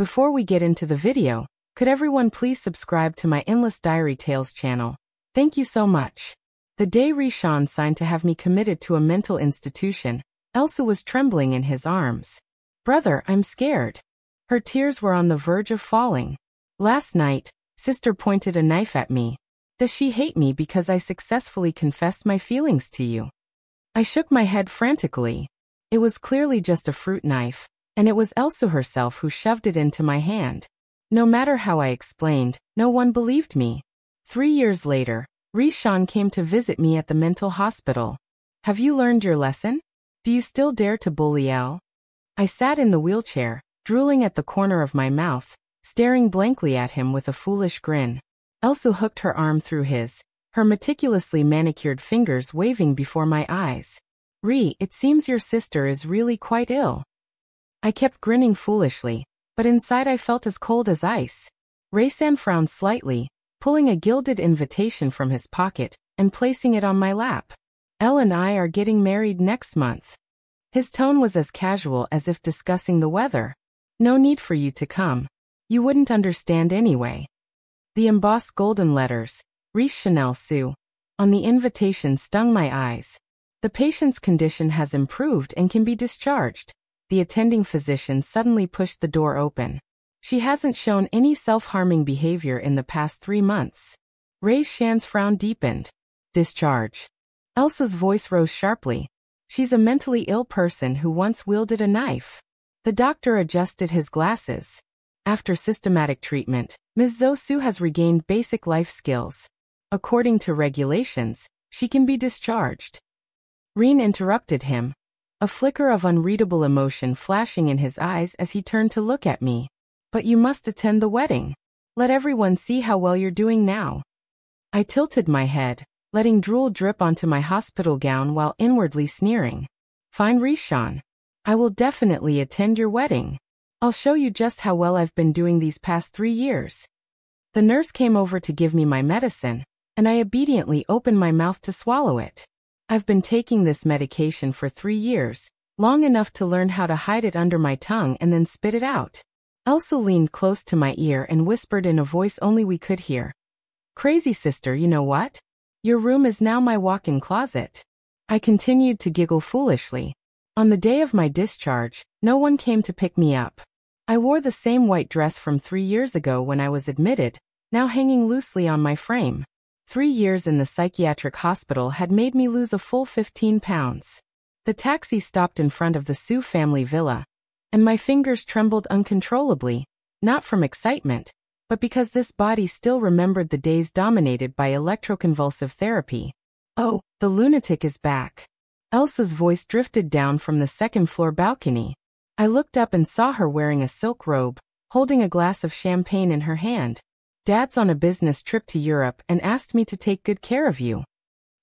Before we get into the video, could everyone please subscribe to my Endless Diary Tales channel? Thank you so much. The day Rhys signed to have me committed to a mental institution, Elsa was trembling in his arms. Brother, I'm scared. Her tears were on the verge of falling. Last night, sister pointed a knife at me. Does she hate me because I successfully confessed my feelings to you? I shook my head frantically. It was clearly just a fruit knife, and it was Elsa herself who shoved it into my hand. No matter how I explained, no one believed me. 3 years later, Rhys came to visit me at the mental hospital. Have you learned your lesson? Do you still dare to bully Elle? I sat in the wheelchair, drooling at the corner of my mouth, staring blankly at him with a foolish grin. Elsa hooked her arm through his, her meticulously manicured fingers waving before my eyes. Rhys, it seems your sister is really quite ill. I kept grinning foolishly, but inside I felt as cold as ice. Rhys frowned slightly, pulling a gilded invitation from his pocket and placing it on my lap. Elle and I are getting married next month. His tone was as casual as if discussing the weather. No need for you to come. You wouldn't understand anyway. The embossed golden letters, Rhys Chanel Sue, on the invitation stung my eyes. The patient's condition has improved and can be discharged. The attending physician suddenly pushed the door open. She hasn't shown any self-harming behavior in the past 3 months. Rhys' frown deepened. Discharge. Elsa's voice rose sharply. She's a mentally ill person who once wielded a knife. The doctor adjusted his glasses. After systematic treatment, Ms. Zosu has regained basic life skills. According to regulations, she can be discharged. Rhys interrupted him, a flicker of unreadable emotion flashing in his eyes as he turned to look at me. But you must attend the wedding. Let everyone see how well you're doing now. I tilted my head, letting drool drip onto my hospital gown while inwardly sneering. Fine, Rhys. I will definitely attend your wedding. I'll show you just how well I've been doing these past 3 years. The nurse came over to give me my medicine, and I obediently opened my mouth to swallow it. I've been taking this medication for 3 years, long enough to learn how to hide it under my tongue and then spit it out. Elsa leaned close to my ear and whispered in a voice only we could hear. Crazy sister, you know what? Your room is now my walk-in closet. I continued to giggle foolishly. On the day of my discharge, no one came to pick me up. I wore the same white dress from 3 years ago when I was admitted, now hanging loosely on my frame. 3 years in the psychiatric hospital had made me lose a full 15 pounds. The taxi stopped in front of the Sue family villa, and my fingers trembled uncontrollably, not from excitement, but because this body still remembered the days dominated by electroconvulsive therapy. Oh, the lunatic is back. Elsa's voice drifted down from the second-floor balcony. I looked up and saw her wearing a silk robe, holding a glass of champagne in her hand. Dad's on a business trip to Europe and asked me to take good care of you.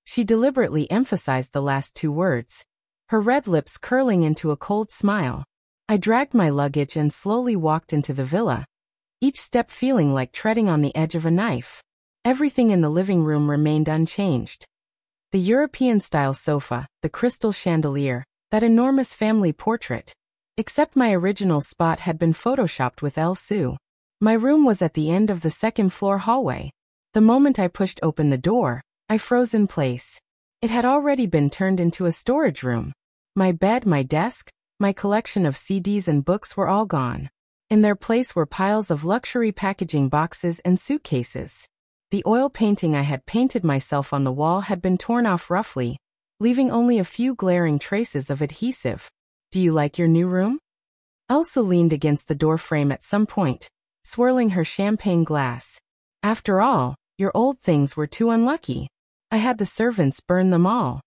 She deliberately emphasized the last 2 words, her red lips curling into a cold smile. I dragged my luggage and slowly walked into the villa, each step feeling like treading on the edge of a knife. Everything in the living room remained unchanged. The European-style sofa, the crystal chandelier, that enormous family portrait. Except my original spot had been photoshopped with Elle Sue. My room was at the end of the second-floor hallway. The moment I pushed open the door, I froze in place. It had already been turned into a storage room. My bed, my desk, my collection of CDs and books were all gone. In their place were piles of luxury packaging boxes and suitcases. The oil painting I had painted myself on the wall had been torn off roughly, leaving only a few glaring traces of adhesive. Do you like your new room? Elsa leaned against the door frame at some point, swirling her champagne glass. After all, your old things were too unlucky. I had the servants burn them all.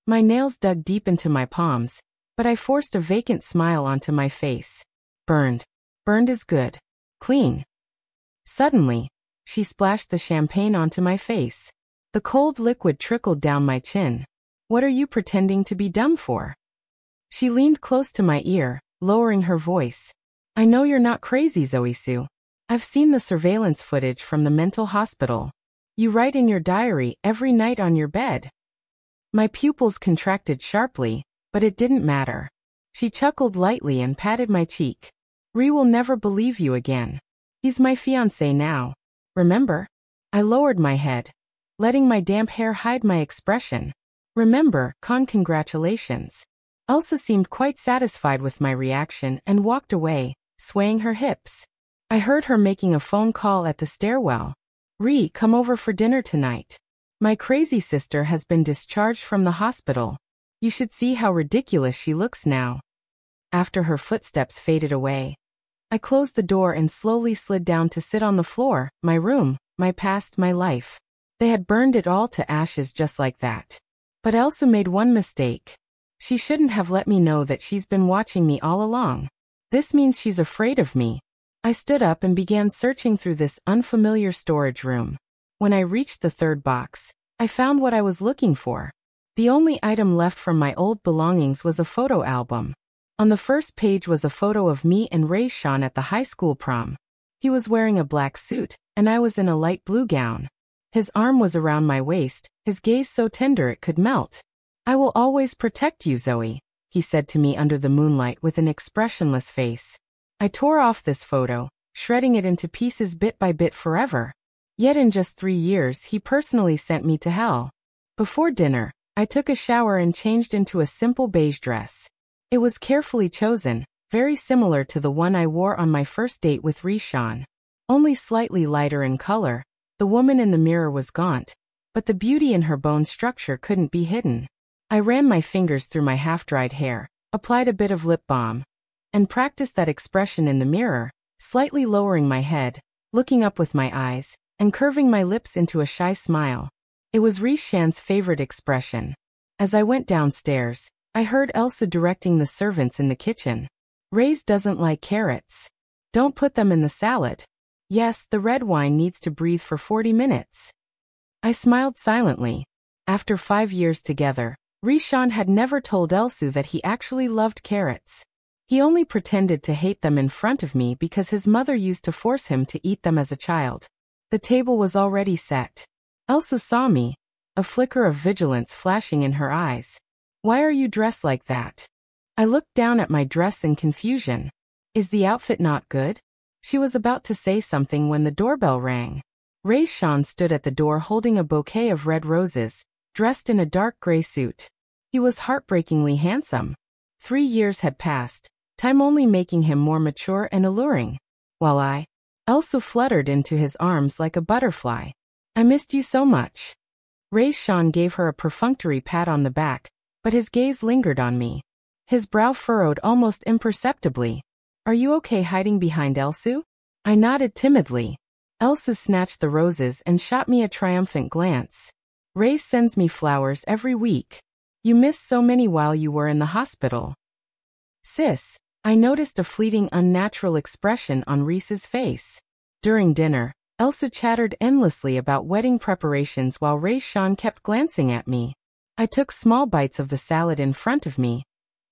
My nails dug deep into my palms, but I forced a vacant smile onto my face. Burned. Burned is good. Clean. Suddenly, she splashed the champagne onto my face. The cold liquid trickled down my chin. What are you pretending to be dumb for? She leaned close to my ear, lowering her voice. I know you're not crazy, Zoe Sue. I've seen the surveillance footage from the mental hospital. You write in your diary every night on your bed. My pupils contracted sharply, but it didn't matter. She chuckled lightly and patted my cheek. Rhys will never believe you again. He's my fiancé now. Remember? I lowered my head, letting my damp hair hide my expression. Remember, congratulations. Elsa seemed quite satisfied with my reaction and walked away, swaying her hips. I heard her making a phone call at the stairwell. Rhys, come over for dinner tonight. My crazy sister has been discharged from the hospital. You should see how ridiculous she looks now. After her footsteps faded away, I closed the door and slowly slid down to sit on the floor, my room, my past, my life. They had burned it all to ashes just like that. But Elsa made one mistake. She shouldn't have let me know that she's been watching me all along. This means she's afraid of me. I stood up and began searching through this unfamiliar storage room. When I reached the third box, I found what I was looking for. The only item left from my old belongings was a photo album. On the first page was a photo of me and Rhys at the high school prom. He was wearing a black suit, and I was in a light blue gown. His arm was around my waist, his gaze so tender it could melt. I will always protect you, Zoe, he said to me under the moonlight with an expressionless face. I tore off this photo, shredding it into pieces bit by bit forever. Yet in just 3 years he personally sent me to hell. Before dinner, I took a shower and changed into a simple beige dress. It was carefully chosen, very similar to the one I wore on my first date with Rhys, only slightly lighter in color. The woman in the mirror was gaunt, but the beauty in her bone structure couldn't be hidden. I ran my fingers through my half-dried hair, applied a bit of lip balm, and practiced that expression in the mirror, slightly lowering my head, looking up with my eyes, and curving my lips into a shy smile. It was Rhys' favorite expression. As I went downstairs, I heard Elsa directing the servants in the kitchen. Rhys doesn't like carrots. Don't put them in the salad. Yes, the red wine needs to breathe for 40 minutes. I smiled silently. After 5 years together, Rhys had never told Elsa that he actually loved carrots. He only pretended to hate them in front of me because his mother used to force him to eat them as a child. The table was already set. Elsa saw me, a flicker of vigilance flashing in her eyes. Why are you dressed like that? I looked down at my dress in confusion. Is the outfit not good? She was about to say something when the doorbell rang. Rhys stood at the door holding a bouquet of red roses, dressed in a dark gray suit. He was heartbreakingly handsome. 3 years had passed, time only making him more mature and alluring. While Elsa fluttered into his arms like a butterfly. I missed you so much. Rhys gave her a perfunctory pat on the back, but his gaze lingered on me. His brow furrowed almost imperceptibly. Are you okay hiding behind Elsa? I nodded timidly. Elsa snatched the roses and shot me a triumphant glance. Rhys sends me flowers every week. You missed so many while you were in the hospital. Sis, I noticed a fleeting unnatural expression on Rhys's face. During dinner, Elsa chattered endlessly about wedding preparations while Rhys kept glancing at me. I took small bites of the salad in front of me,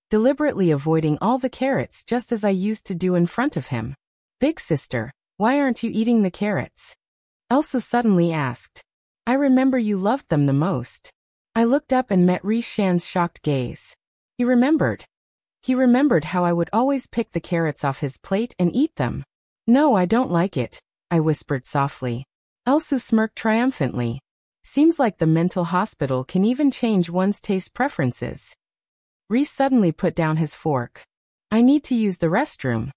deliberately avoiding all the carrots just as I used to do in front of him. Big sister, why aren't you eating the carrots? Elsa suddenly asked. I remember you loved them the most. I looked up and met Rhys' shocked gaze. He remembered. He remembered how I would always pick the carrots off his plate and eat them. No, I don't like it, I whispered softly. Elsa smirked triumphantly. Seems like the mental hospital can even change one's taste preferences. Rhys suddenly put down his fork. I need to use the restroom.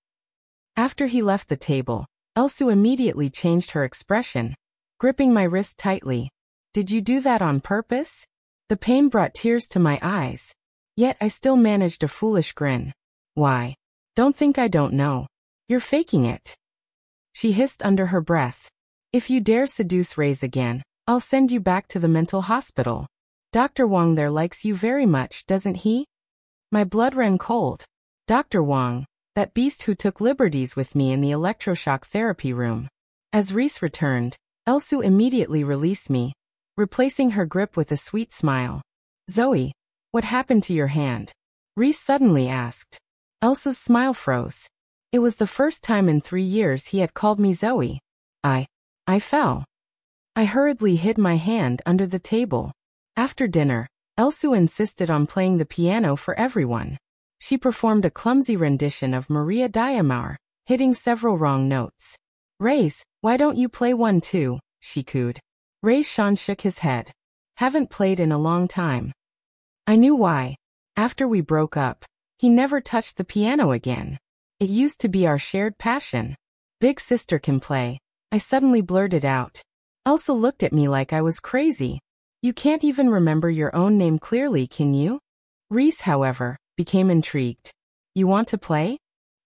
After he left the table, Elsa immediately changed her expression, gripping my wrist tightly. Did you do that on purpose? The pain brought tears to my eyes. Yet I still managed a foolish grin. Why? Don't think I don't know. You're faking it. She hissed under her breath. If you dare seduce Rhys again, I'll send you back to the mental hospital. Dr. Wong there likes you very much, doesn't he? My blood ran cold. Dr. Wong, that beast who took liberties with me in the electroshock therapy room. As Rhys returned, Elsa immediately released me, replacing her grip with a sweet smile. Zoe, what happened to your hand? Rhys suddenly asked. Elsa's smile froze. It was the first time in 3 years he had called me Zoe. I fell. I hurriedly hid my hand under the table. After dinner, Elsa insisted on playing the piano for everyone. She performed a clumsy rendition of Maria Diamar, hitting several wrong notes. Rhys, why don't you play one too? She cooed. Rhys shook his head. Haven't played in a long time. I knew why. After we broke up, he never touched the piano again. It used to be our shared passion. Big sister can play. I suddenly blurted out. Elsa looked at me like I was crazy. You can't even remember your own name clearly, can you? Rhys, however, became intrigued. You want to play?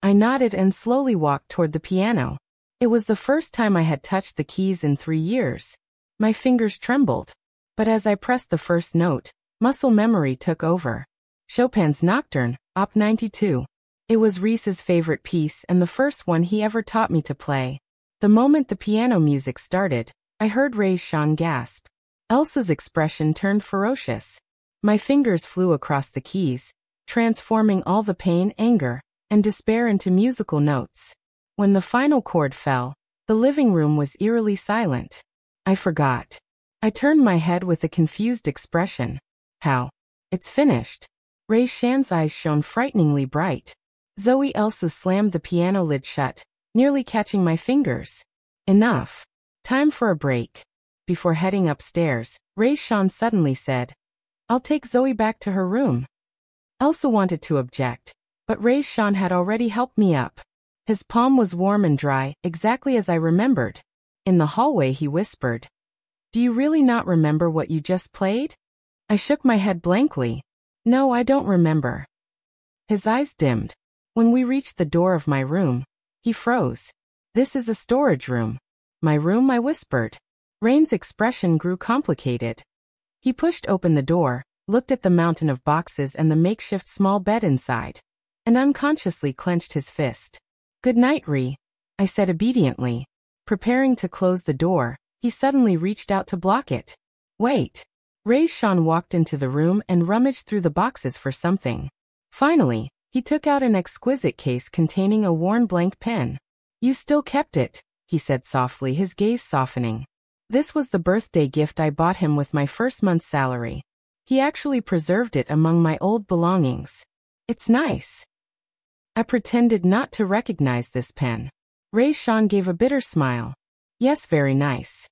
I nodded and slowly walked toward the piano. It was the first time I had touched the keys in 3 years. My fingers trembled. But as I pressed the first note, muscle memory took over. Chopin's Nocturne, Op. 92. It was Rhys's favorite piece and the first one he ever taught me to play. The moment the piano music started, I heard Rhys gasp. Elsa's expression turned ferocious. My fingers flew across the keys, transforming all the pain, anger, and despair into musical notes. When the final chord fell, the living room was eerily silent. I forgot. I turned my head with a confused expression. How? It's finished. Rhys' eyes shone frighteningly bright. Zoe Elsa slammed the piano lid shut, nearly catching my fingers. Enough. Time for a break. Before heading upstairs, Rhys suddenly said, I'll take Zoe back to her room. Elsa wanted to object, but Rhys had already helped me up. His palm was warm and dry, exactly as I remembered. In the hallway he whispered, Do you really not remember what you just played? I shook my head blankly. No, I don't remember. His eyes dimmed. When we reached the door of my room, he froze. This is a storage room. My room, I whispered. Rain's expression grew complicated. He pushed open the door, looked at the mountain of boxes and the makeshift small bed inside, and unconsciously clenched his fist. Good night, Rhys, I said obediently. Preparing to close the door, he suddenly reached out to block it. Wait. Rhys walked into the room and rummaged through the boxes for something. Finally, he took out an exquisite case containing a worn blank pen. You still kept it, he said softly, his gaze softening. This was the birthday gift I bought him with my first month's salary. He actually preserved it among my old belongings. It's nice. I pretended not to recognize this pen. Rhys gave a bitter smile. Yes, very nice.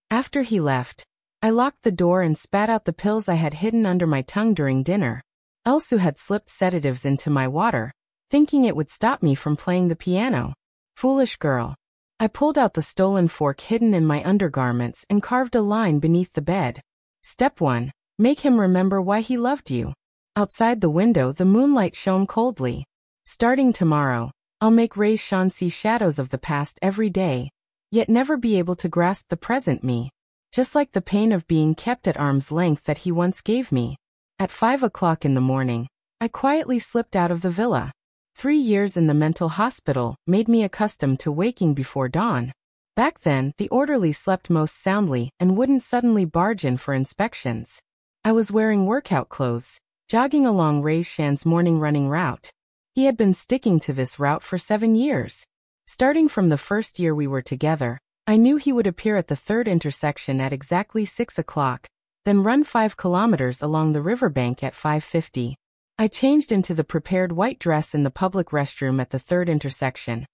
After he left, I locked the door and spat out the pills I had hidden under my tongue during dinner. Elsa had slipped sedatives into my water, thinking it would stop me from playing the piano. Foolish girl. I pulled out the stolen fork hidden in my undergarments and carved a line beneath the bed. Step 1. Make him remember why he loved you. Outside the window the moonlight shone coldly. Starting tomorrow, I'll make Rhys see shadows of the past every day, yet never be able to grasp the present me. Just like the pain of being kept at arm's length that he once gave me. At 5 o'clock in the morning, I quietly slipped out of the villa. 3 years in the mental hospital made me accustomed to waking before dawn. Back then, the orderly slept most soundly and wouldn't suddenly barge in for inspections. I was wearing workout clothes, jogging along Rhys' morning running route. He had been sticking to this route for 7 years. Starting from the first year we were together, I knew he would appear at the third intersection at exactly 6 o'clock, then run 5 kilometers along the riverbank at 5:50. I changed into the prepared white dress in the public restroom at the third intersection,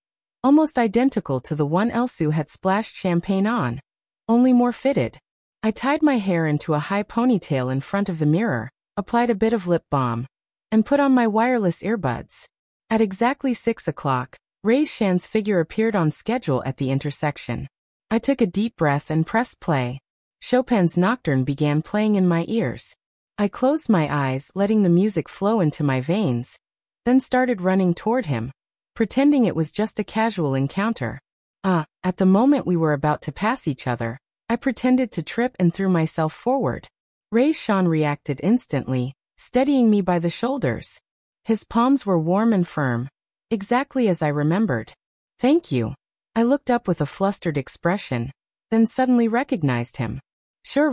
almost identical to the one Elsa had splashed champagne on, only more fitted. I tied my hair into a high ponytail in front of the mirror, applied a bit of lip balm, and put on my wireless earbuds. At exactly 6 o'clock, Rhys' figure appeared on schedule at the intersection. I took a deep breath and pressed play. Chopin's Nocturne began playing in my ears. I closed my eyes, letting the music flow into my veins, then started running toward him, pretending it was just a casual encounter. At the moment we were about to pass each other, I pretended to trip and threw myself forward. Rhys reacted instantly, steadying me by the shoulders. His palms were warm and firm, exactly as I remembered. Thank you. I looked up with a flustered expression, then suddenly recognized him. Sure,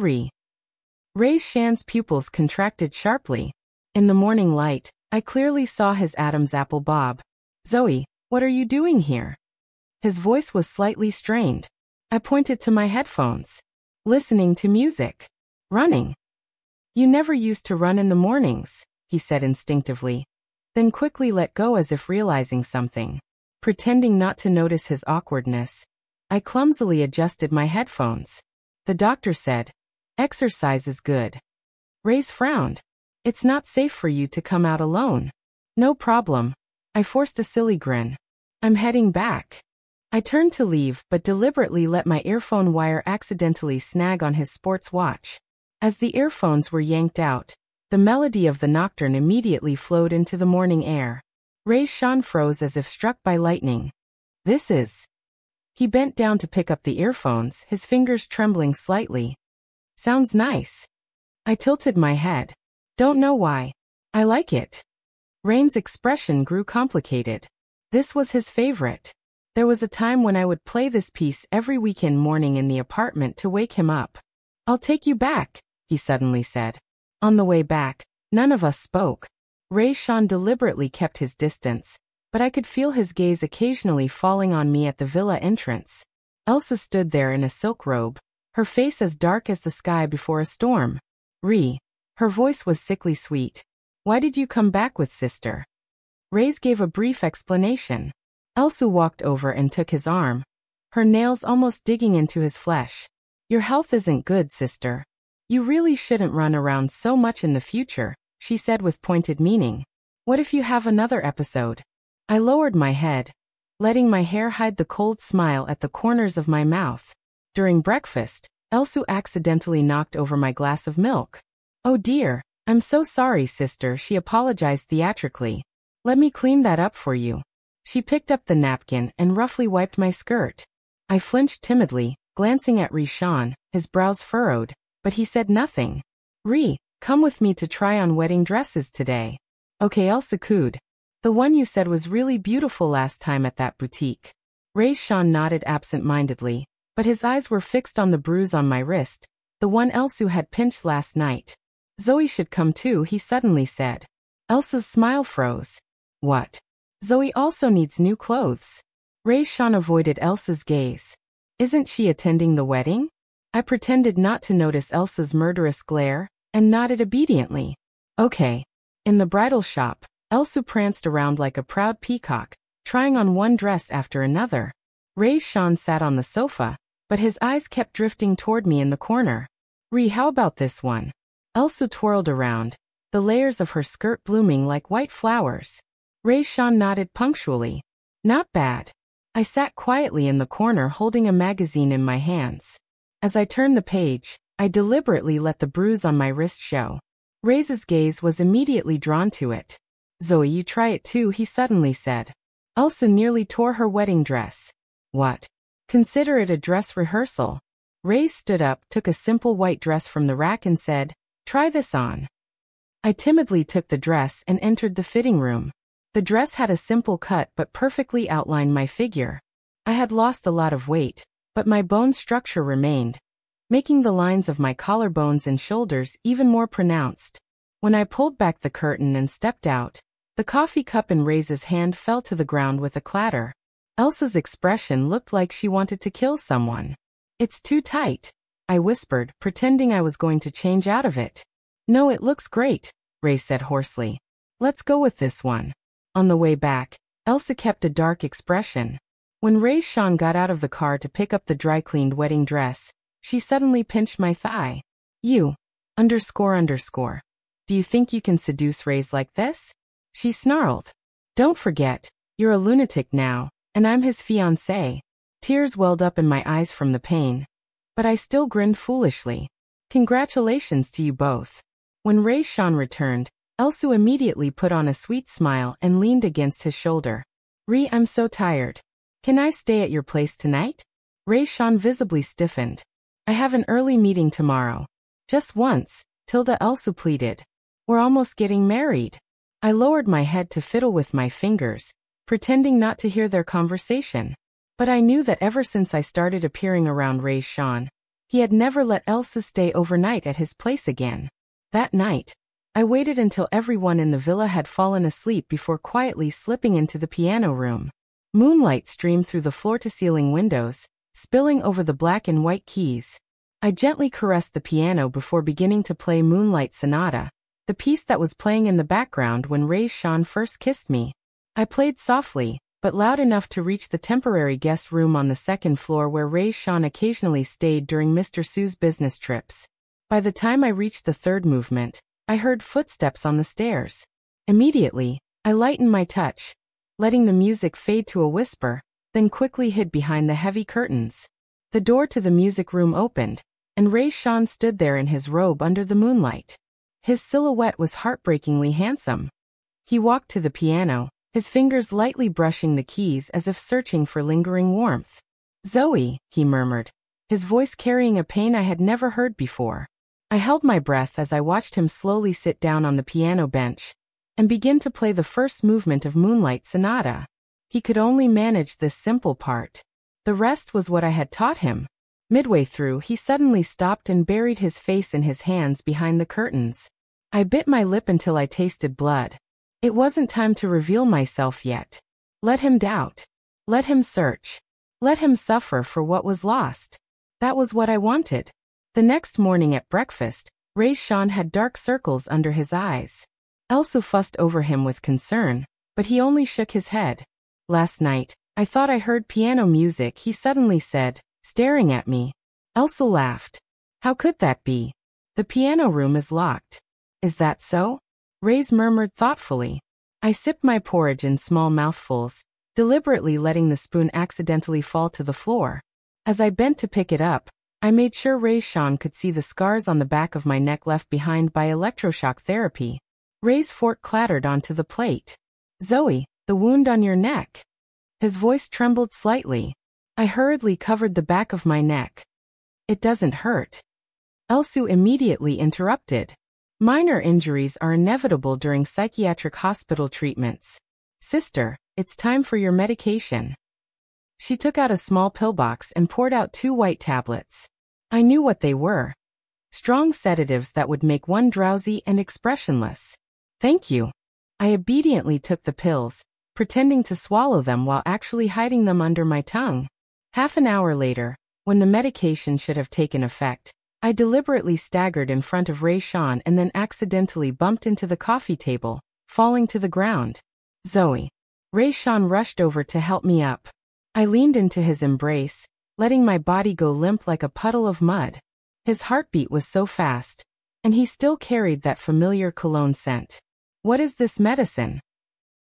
Rhys' pupils contracted sharply. In the morning light, I clearly saw his Adam's apple bob. Zoe, what are you doing here? His voice was slightly strained. I pointed to my headphones. Listening to music. Running. You never used to run in the mornings, he said instinctively, then quickly let go as if realizing something. Pretending not to notice his awkwardness, I clumsily adjusted my headphones. The doctor said, "Exercise is good." Rhys frowned. "It's not safe for you to come out alone." "No problem." I forced a silly grin. "I'm heading back." I turned to leave but deliberately let my earphone wire accidentally snag on his sports watch. As the earphones were yanked out, the melody of the nocturne immediately flowed into the morning air. Rhys froze as if struck by lightning. "This is..." He bent down to pick up the earphones, his fingers trembling slightly. "Sounds nice." I tilted my head. "Don't know why. I like it." Rain's expression grew complicated. This was his favorite. There was a time when I would play this piece every weekend morning in the apartment to wake him up. "I'll take you back," he suddenly said. On the way back, none of us spoke. Rhys deliberately kept his distance, but I could feel his gaze occasionally falling on me at the villa entrance. Elsa stood there in a silk robe, her face as dark as the sky before a storm. "Rhys." Her voice was sickly sweet. "Why did you come back with sister?" Rhys gave a brief explanation. Elsa walked over and took his arm, her nails almost digging into his flesh. "Your health isn't good, sister. You really shouldn't run around so much in the future," she said with pointed meaning. "What if you have another episode?" I lowered my head, letting my hair hide the cold smile at the corners of my mouth. During breakfast, Elsa accidentally knocked over my glass of milk. "Oh dear, I'm so sorry, sister," she apologized theatrically. "Let me clean that up for you." She picked up the napkin and roughly wiped my skirt. I flinched timidly, glancing at Rhys, his brows furrowed, but he said nothing. "Rhys, come with me to try on wedding dresses today." "Okay," Elsa cooed. "The one you said was really beautiful last time at that boutique." Rhys nodded absent-mindedly, but his eyes were fixed on the bruise on my wrist, the one Elsa had pinched last night. "Zoe should come too," he suddenly said. Elsa's smile froze. "What?" "Zoe also needs new clothes." Rhys avoided Elsa's gaze. "Isn't she attending the wedding?" I pretended not to notice Elsa's murderous glare, and nodded obediently. "Okay." In the bridal shop, Elsa pranced around like a proud peacock, trying on one dress after another. Rhys sat on the sofa, but his eyes kept drifting toward me in the corner. "Rhys, how about this one?" Elsa twirled around, the layers of her skirt blooming like white flowers. Rhys nodded punctually. "Not bad." I sat quietly in the corner holding a magazine in my hands. As I turned the page, I deliberately let the bruise on my wrist show. Rhys's gaze was immediately drawn to it. "Zoe, you try it too," he suddenly said. Elsa nearly tore her wedding dress. "What? Consider it a dress rehearsal." Rhys stood up, took a simple white dress from the rack and said, "Try this on." I timidly took the dress and entered the fitting room. The dress had a simple cut but perfectly outlined my figure. I had lost a lot of weight, but my bone structure remained, making the lines of my collarbones and shoulders even more pronounced. When I pulled back the curtain and stepped out, the coffee cup in Rhys's hand fell to the ground with a clatter. Elsa's expression looked like she wanted to kill someone. "It's too tight," I whispered, pretending I was going to change out of it. "No, it looks great," Rhys said hoarsely. "Let's go with this one." On the way back, Elsa kept a dark expression. When Rhys got out of the car to pick up the dry-cleaned wedding dress, she suddenly pinched my thigh. "You, ___. Do you think you can seduce Rhys like this?" She snarled. "Don't forget, you're a lunatic now, and I'm his fiancé." Tears welled up in my eyes from the pain, but I still grinned foolishly. "Congratulations to you both." When Rhys returned, Elsa immediately put on a sweet smile and leaned against his shoulder. "Rhys, I'm so tired. Can I stay at your place tonight?" Rhys visibly stiffened. "I have an early meeting tomorrow." "Just once," Elsa pleaded. "We're almost getting married." I lowered my head to fiddle with my fingers, pretending not to hear their conversation. But I knew that ever since I started appearing around Rhys, he had never let Elsa stay overnight at his place again. That night, I waited until everyone in the villa had fallen asleep before quietly slipping into the piano room. Moonlight streamed through the floor-to-ceiling windows, spilling over the black and white keys. I gently caressed the piano before beginning to play Moonlight Sonata, the piece that was playing in the background when Rhys first kissed me. I played softly, but loud enough to reach the temporary guest room on the second floor where Rhys occasionally stayed during Mr. Sue's business trips. By the time I reached the third movement, I heard footsteps on the stairs. Immediately, I lightened my touch, letting the music fade to a whisper, then quickly hid behind the heavy curtains. The door to the music room opened, and Rhys stood there in his robe under the moonlight. His silhouette was heartbreakingly handsome. He walked to the piano, his fingers lightly brushing the keys as if searching for lingering warmth. "Zoe," he murmured, his voice carrying a pain I had never heard before. I held my breath as I watched him slowly sit down on the piano bench and begin to play the first movement of Moonlight Sonata. He could only manage this simple part. The rest was what I had taught him. Midway through, he suddenly stopped and buried his face in his hands behind the curtains. I bit my lip until I tasted blood. It wasn't time to reveal myself yet. Let him doubt. Let him search. Let him suffer for what was lost. That was what I wanted. The next morning at breakfast, Rhys had dark circles under his eyes. Elsa fussed over him with concern, but he only shook his head. "Last night, I thought I heard piano music," he suddenly said, staring at me. Elsa laughed. "How could that be? The piano room is locked." "Is that so?" Rhys murmured thoughtfully. I sipped my porridge in small mouthfuls, deliberately letting the spoon accidentally fall to the floor. As I bent to pick it up, I made sure Rhys could see the scars on the back of my neck left behind by electroshock therapy. Ray's fork clattered onto the plate. "Zoe, the wound on your neck." His voice trembled slightly. I hurriedly covered the back of my neck. "It doesn't hurt." Elsu immediately interrupted. "Minor injuries are inevitable during psychiatric hospital treatments. Sister, it's time for your medication." She took out a small pillbox and poured out 2 white tablets. I knew what they were. Strong sedatives that would make one drowsy and expressionless. "Thank you." I obediently took the pills, pretending to swallow them while actually hiding them under my tongue. Half an hour later, when the medication should have taken effect, I deliberately staggered in front of Rhys and then accidentally bumped into the coffee table, falling to the ground. "Zoe." Rhys rushed over to help me up. I leaned into his embrace, letting my body go limp like a puddle of mud. His heartbeat was so fast, and he still carried that familiar cologne scent. "What is this medicine?"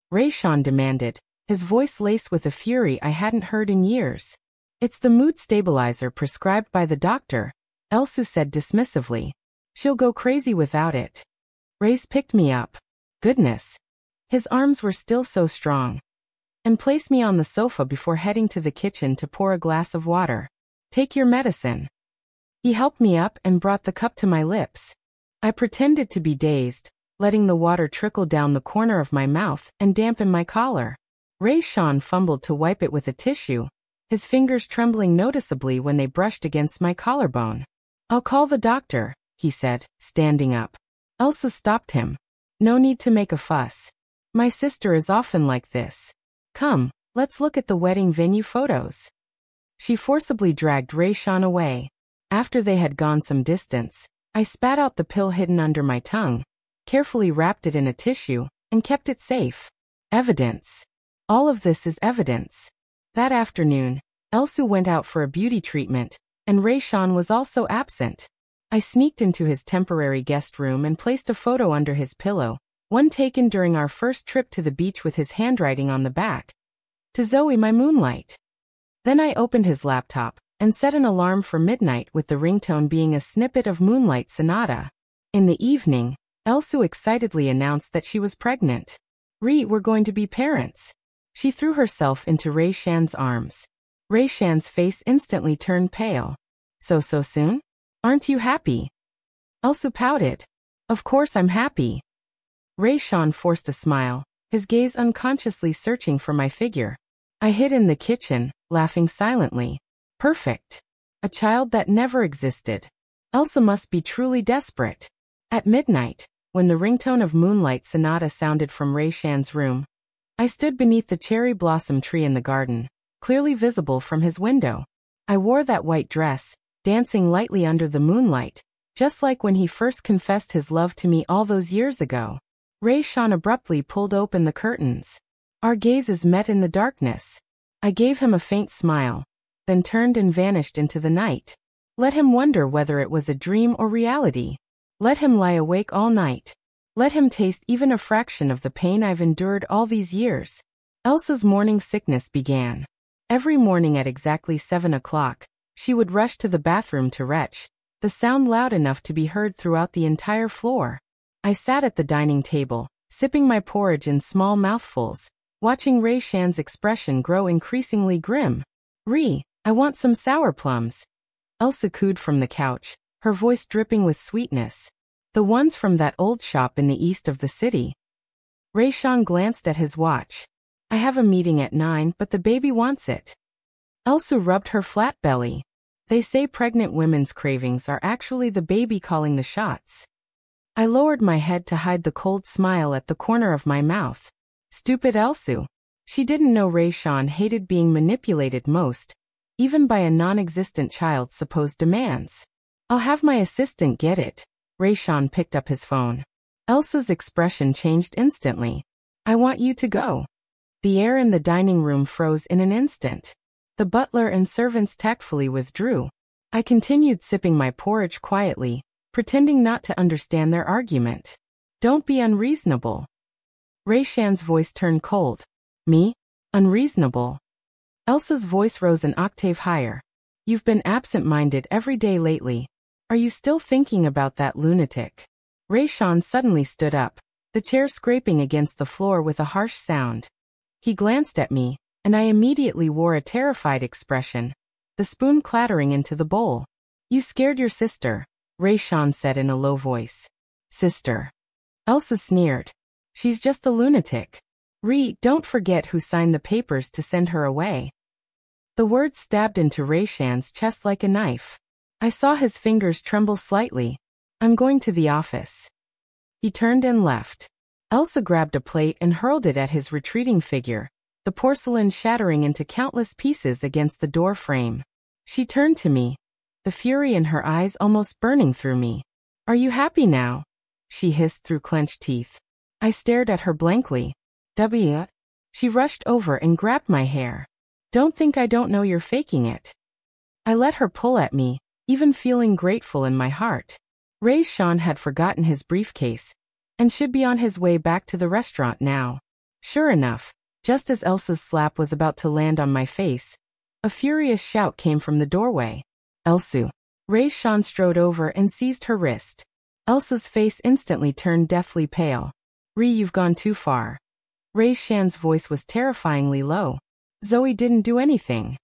Rhys demanded, his voice laced with a fury I hadn't heard in years. "It's the mood stabilizer prescribed by the doctor," Elsa said dismissively. "She'll go crazy without it." Rhys picked me up. Goodness. His arms were still so strong. And placed me on the sofa before heading to the kitchen to pour a glass of water. "Take your medicine." He helped me up and brought the cup to my lips. I pretended to be dazed, letting the water trickle down the corner of my mouth and dampen my collar. Rhys fumbled to wipe it with a tissue, his fingers trembling noticeably when they brushed against my collarbone. "I'll call the doctor," he said, standing up. Elsa stopped him. "No need to make a fuss. My sister is often like this. Come, let's look at the wedding venue photos." She forcibly dragged Rhys away. After they had gone some distance, I spat out the pill hidden under my tongue, carefully wrapped it in a tissue, and kept it safe. Evidence. All of this is evidence. That afternoon, Elsu went out for a beauty treatment, and Rhys was also absent. I sneaked into his temporary guest room and placed a photo under his pillow, one taken during our first trip to the beach with his handwriting on the back. "To Zoe, my moonlight." Then I opened his laptop and set an alarm for midnight with the ringtone being a snippet of Moonlight Sonata. In the evening, Elsu excitedly announced that she was pregnant. We're going to be parents." She threw herself into Rhys' arms. Rhys' face instantly turned pale. So soon? Aren't you happy?" Elsu pouted. "Of course I'm happy." Rhys forced a smile, his gaze unconsciously searching for my figure. I hid in the kitchen, laughing silently. Perfect. A child that never existed. Elsa must be truly desperate. At midnight, when the ringtone of Moonlight Sonata sounded from Rhys' room, I stood beneath the cherry blossom tree in the garden, clearly visible from his window. I wore that white dress, dancing lightly under the moonlight, just like when he first confessed his love to me all those years ago. Rhys abruptly pulled open the curtains. Our gazes met in the darkness. I gave him a faint smile, then turned and vanished into the night. Let him wonder whether it was a dream or reality. Let him lie awake all night. Let him taste even a fraction of the pain I've endured all these years. Elsa's morning sickness began. Every morning at exactly 7 o'clock, she would rush to the bathroom to retch, the sound loud enough to be heard throughout the entire floor. I sat at the dining table, sipping my porridge in small mouthfuls, watching Rhys's expression grow increasingly grim. I want some sour plums. Elsa cooed from the couch, her voice dripping with sweetness. The ones from that old shop in the east of the city. Rhys glanced at his watch. I have a meeting at 9, but the baby wants it. Elsa rubbed her flat belly. They say pregnant women's cravings are actually the baby calling the shots. I lowered my head to hide the cold smile at the corner of my mouth. Stupid Elsa. She didn't know Rhys hated being manipulated most, even by a non-existent child's supposed demands. I'll have my assistant get it. Rhys picked up his phone. Elsa's expression changed instantly. I want you to go. The air in the dining room froze in an instant. The butler and servants tactfully withdrew. I continued sipping my porridge quietly, pretending not to understand their argument. Don't be unreasonable. Rhys's voice turned cold. Me? Unreasonable? Elsa's voice rose an octave higher. You've been absent-minded every day lately. Are you still thinking about that lunatic? Rhys suddenly stood up, the chair scraping against the floor with a harsh sound. He glanced at me, and I immediately wore a terrified expression, the spoon clattering into the bowl. You scared your sister, Rhys said in a low voice. Sister. Elsa sneered. She's just a lunatic. Don't forget who signed the papers to send her away. The words stabbed into Rhys's chest like a knife. I saw his fingers tremble slightly. I'm going to the office. He turned and left. Elsa grabbed a plate and hurled it at his retreating figure, the porcelain shattering into countless pieces against the door frame. She turned to me, the fury in her eyes almost burning through me. Are you happy now? She hissed through clenched teeth. I stared at her blankly. She rushed over and grabbed my hair. Don't think I don't know you're faking it. I let her pull at me, even feeling grateful in my heart. Rhys had forgotten his briefcase, and should be on his way back to the restaurant now. Sure enough, just as Elsa's slap was about to land on my face, a furious shout came from the doorway. Elsa. Rhys strode over and seized her wrist. Elsa's face instantly turned deathly pale. You've gone too far. Rhys' voice was terrifyingly low. Zoe didn't do anything.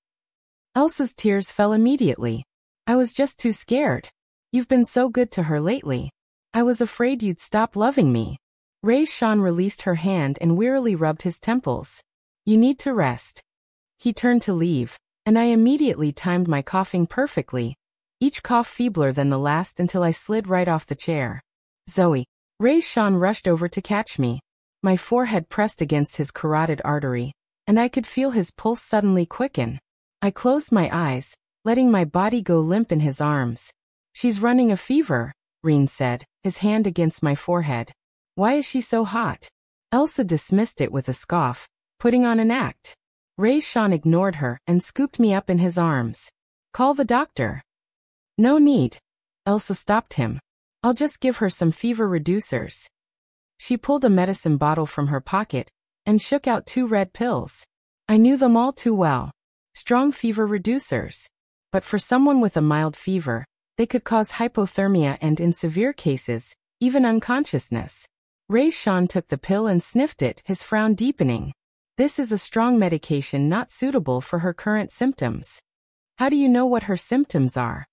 Elsa's tears fell immediately. I was just too scared. You've been so good to her lately. I was afraid you'd stop loving me. Rhys released her hand and wearily rubbed his temples. You need to rest. He turned to leave, and I immediately timed my coughing perfectly, each cough feebler than the last until I slid right off the chair. Zoe. Rhys rushed over to catch me. My forehead pressed against his carotid artery, and I could feel his pulse suddenly quicken. I closed my eyes, letting my body go limp in his arms. She's running a fever, Rhys said, his hand against my forehead. Why is she so hot? Elsa dismissed it with a scoff, putting on an act. Rhys ignored her and scooped me up in his arms. Call the doctor. No need. Elsa stopped him. I'll just give her some fever reducers. She pulled a medicine bottle from her pocket and shook out 2 red pills. I knew them all too well. Strong fever reducers. But for someone with a mild fever, they could cause hypothermia and, in severe cases, even unconsciousness. Rhys took the pill and sniffed it, his frown deepening. This is a strong medication not suitable for her current symptoms. How do you know what her symptoms are?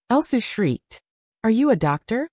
Elsa shrieked. Are you a doctor?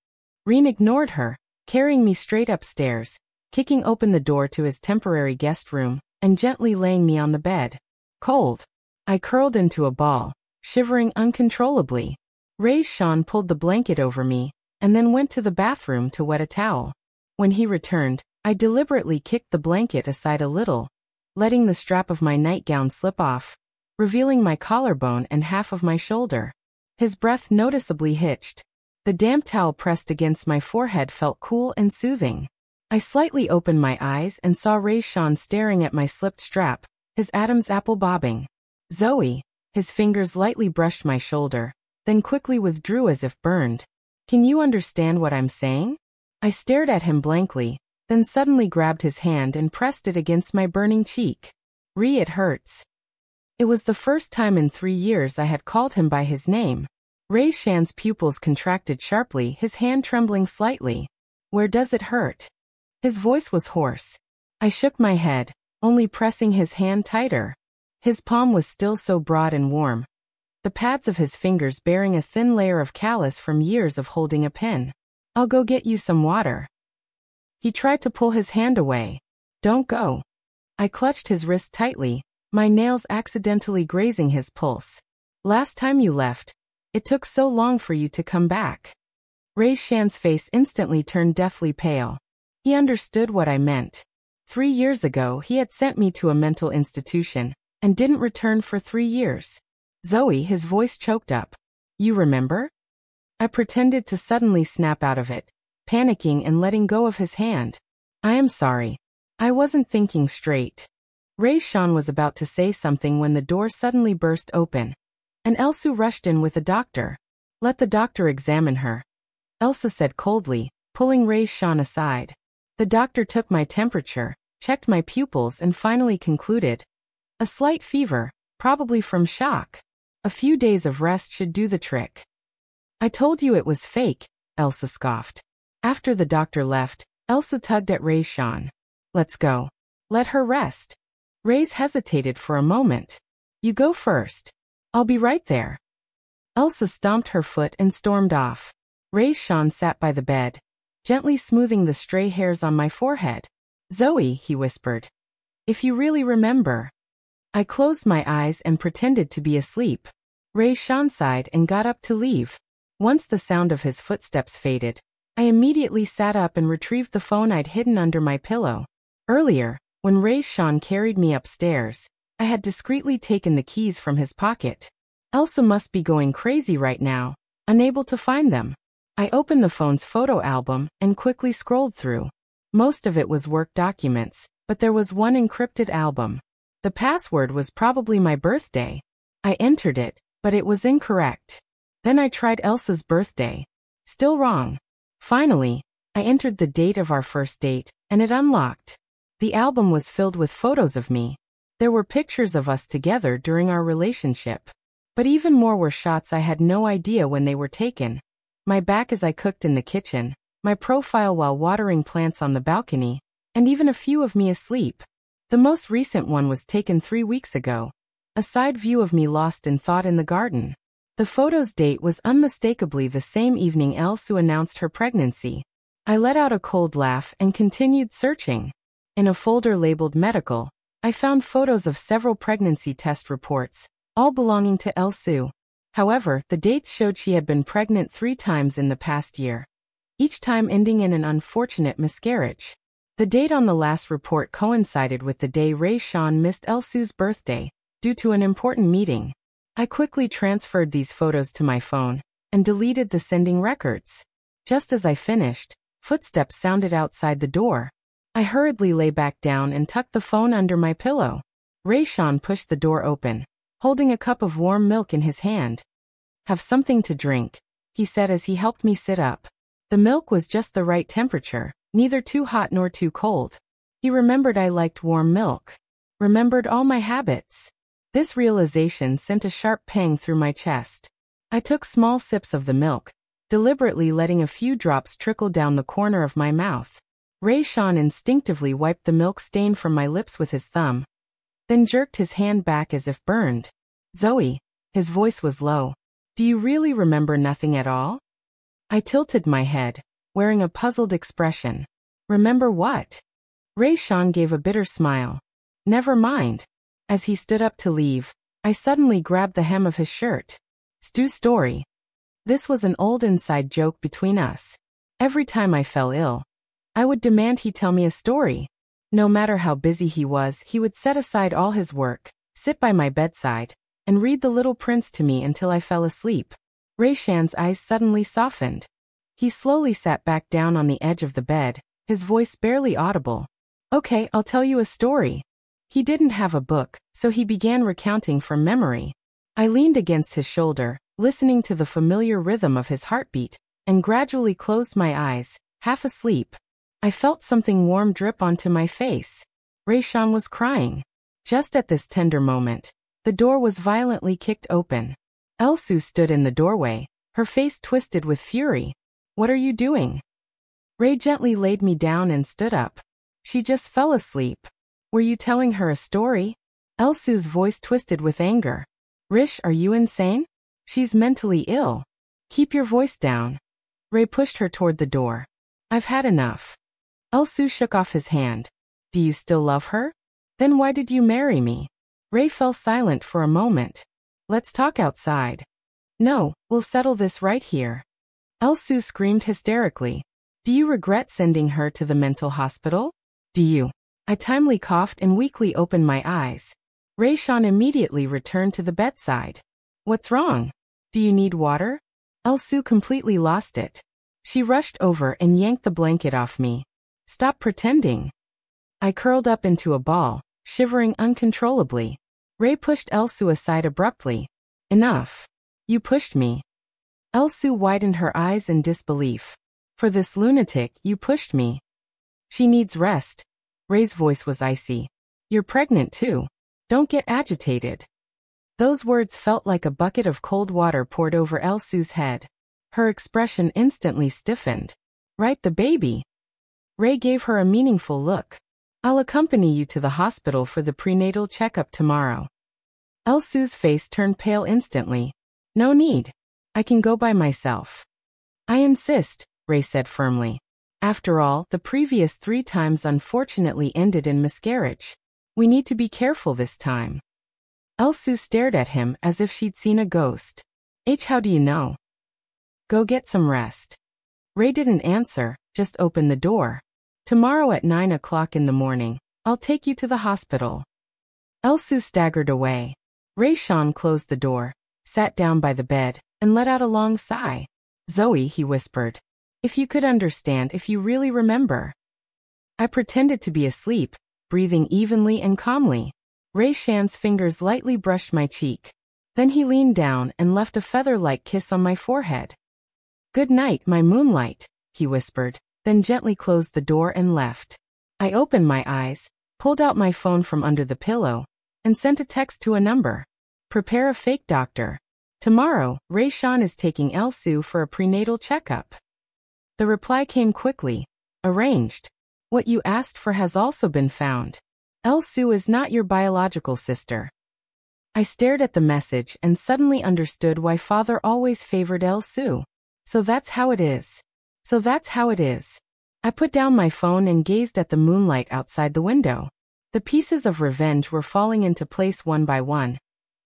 Rhys ignored her, carrying me straight upstairs, kicking open the door to his temporary guest room, and gently laying me on the bed. Cold. I curled into a ball, shivering uncontrollably. Rhys pulled the blanket over me, and then went to the bathroom to wet a towel. When he returned, I deliberately kicked the blanket aside a little, letting the strap of my nightgown slip off, revealing my collarbone and half of my shoulder. His breath noticeably hitched. The damp towel pressed against my forehead felt cool and soothing. I slightly opened my eyes and saw Rhys staring at my slipped strap, his Adam's apple bobbing. Zoe, his fingers lightly brushed my shoulder, then quickly withdrew as if burned. Can you understand what I'm saying? I stared at him blankly, then suddenly grabbed his hand and pressed it against my burning cheek. It hurts. It was the first time in 3 years I had called him by his name. Rhys' pupils contracted sharply, his hand trembling slightly. Where does it hurt? His voice was hoarse. I shook my head, only pressing his hand tighter. His palm was still so broad and warm, the pads of his fingers bearing a thin layer of callus from years of holding a pen. I'll go get you some water. He tried to pull his hand away. Don't go. I clutched his wrist tightly, my nails accidentally grazing his pulse. Last time you left, it took so long for you to come back. Rhys' face instantly turned deathly pale. He understood what I meant. 3 years ago he had sent me to a mental institution, and didn't return for 3 years. Zoe, his voice choked up. You remember? I pretended to suddenly snap out of it, panicking and letting go of his hand. I am sorry. I wasn't thinking straight. Rhys was about to say something when the door suddenly burst open, and Elsu rushed in with a doctor. Let the doctor examine her, Elsa said coldly, pulling Rhys aside. The doctor took my temperature, checked my pupils and finally concluded. A slight fever, probably from shock. A few days of rest should do the trick. I told you it was fake, Elsa scoffed. After the doctor left, Elsa tugged at Rhys. Let's go. Let her rest. Rhys hesitated for a moment. You go first. I'll be right there. Elsa stomped her foot and stormed off. Rhys sat by the bed, gently smoothing the stray hairs on my forehead. Zoe, he whispered. If you really remember. I closed my eyes and pretended to be asleep. Rhys sighed and got up to leave. Once the sound of his footsteps faded, I immediately sat up and retrieved the phone I'd hidden under my pillow. Earlier, when Rhys carried me upstairs, I had discreetly taken the keys from his pocket. Elsa must be going crazy right now, unable to find them. I opened the phone's photo album and quickly scrolled through. Most of it was work documents, but there was one encrypted album. The password was probably my birthday. I entered it, but it was incorrect. Then I tried Elsa's birthday. Still wrong. Finally, I entered the date of our first date, and it unlocked. The album was filled with photos of me. There were pictures of us together during our relationship. But even more were shots I had no idea when they were taken. My back as I cooked in the kitchen, my profile while watering plants on the balcony, and even a few of me asleep. The most recent one was taken 3 weeks ago. A side view of me lost in thought in the garden. The photo's date was unmistakably the same evening Elsu announced her pregnancy. I let out a cold laugh and continued searching. In a folder labeled medical, I found photos of several pregnancy test reports, all belonging to Elsu. However, the dates showed she had been pregnant 3 times in the past year, each time ending in an unfortunate miscarriage. The date on the last report coincided with the day Rhys missed Elsu's birthday, due to an important meeting. I quickly transferred these photos to my phone, and deleted the sending records. Just as I finished, footsteps sounded outside the door. I hurriedly lay back down and tucked the phone under my pillow. Rhys pushed the door open, holding a cup of warm milk in his hand. Have something to drink, he said as he helped me sit up. The milk was just the right temperature, neither too hot nor too cold. He remembered I liked warm milk. Remembered all my habits. This realization sent a sharp pang through my chest. I took small sips of the milk, deliberately letting a few drops trickle down the corner of my mouth. Rhys instinctively wiped the milk stain from my lips with his thumb, then jerked his hand back as if burned. Zoe, his voice was low. Do you really remember nothing at all? I tilted my head, wearing a puzzled expression. Remember what? Rhys gave a bitter smile. Never mind. As he stood up to leave, I suddenly grabbed the hem of his shirt. Stu story. This was an old inside joke between us. Every time I fell ill, I would demand he tell me a story. No matter how busy he was, he would set aside all his work, sit by my bedside, and read The Little Prince to me until I fell asleep. Rhys' eyes suddenly softened. He slowly sat back down on the edge of the bed, his voice barely audible. Okay, I'll tell you a story. He didn't have a book, so he began recounting from memory. I leaned against his shoulder, listening to the familiar rhythm of his heartbeat, and gradually closed my eyes, half asleep. I felt something warm drip onto my face. Rhys was crying. Just at this tender moment, the door was violently kicked open. Elsu stood in the doorway, her face twisted with fury. What are you doing? Ray gently laid me down and stood up. She just fell asleep. Were you telling her a story? Elsu's voice twisted with anger. Rhys, are you insane? She's mentally ill. Keep your voice down. Ray pushed her toward the door. I've had enough. Elsu shook off his hand. Do you still love her? Then why did you marry me? Ray fell silent for a moment. Let's talk outside. No, we'll settle this right here. Elsu screamed hysterically. Do you regret sending her to the mental hospital? Do you? I timely coughed and weakly opened my eyes. Rhys immediately returned to the bedside. What's wrong? Do you need water? Elsu completely lost it. She rushed over and yanked the blanket off me. Stop pretending. I curled up into a ball, shivering uncontrollably. Ray pushed Elsu aside abruptly. Enough. You pushed me. Elsu widened her eyes in disbelief. For this lunatic, you pushed me. She needs rest. Ray's voice was icy. You're pregnant too. Don't get agitated. Those words felt like a bucket of cold water poured over Elsu's head. Her expression instantly stiffened. Right, the baby. Ray gave her a meaningful look. I'll accompany you to the hospital for the prenatal checkup tomorrow. Elsu's face turned pale instantly. No need. I can go by myself. I insist, Ray said firmly. After all, the previous 3 times unfortunately ended in miscarriage. We need to be careful this time. Elsu stared at him as if she'd seen a ghost. How do you know? Go get some rest. Ray didn't answer, just opened the door. Tomorrow at 9 o'clock in the morning, I'll take you to the hospital. Elsu staggered away. Rhys closed the door, sat down by the bed, and let out a long sigh. Zoe, he whispered. If you could understand, if you really remember. I pretended to be asleep, breathing evenly and calmly. Rhys' fingers lightly brushed my cheek. Then he leaned down and left a feather-like kiss on my forehead. Good night, my moonlight, he whispered, then gently closed the door and left. I opened my eyes, pulled out my phone from under the pillow, and sent a text to a number. Prepare a fake doctor. Tomorrow, Rhys is taking Elsu for a prenatal checkup. The reply came quickly. Arranged. What you asked for has also been found. Elsu is not your biological sister. I stared at the message and suddenly understood why father always favored Elsu. So that's how it is. I put down my phone and gazed at the moonlight outside the window. The pieces of revenge were falling into place one by one,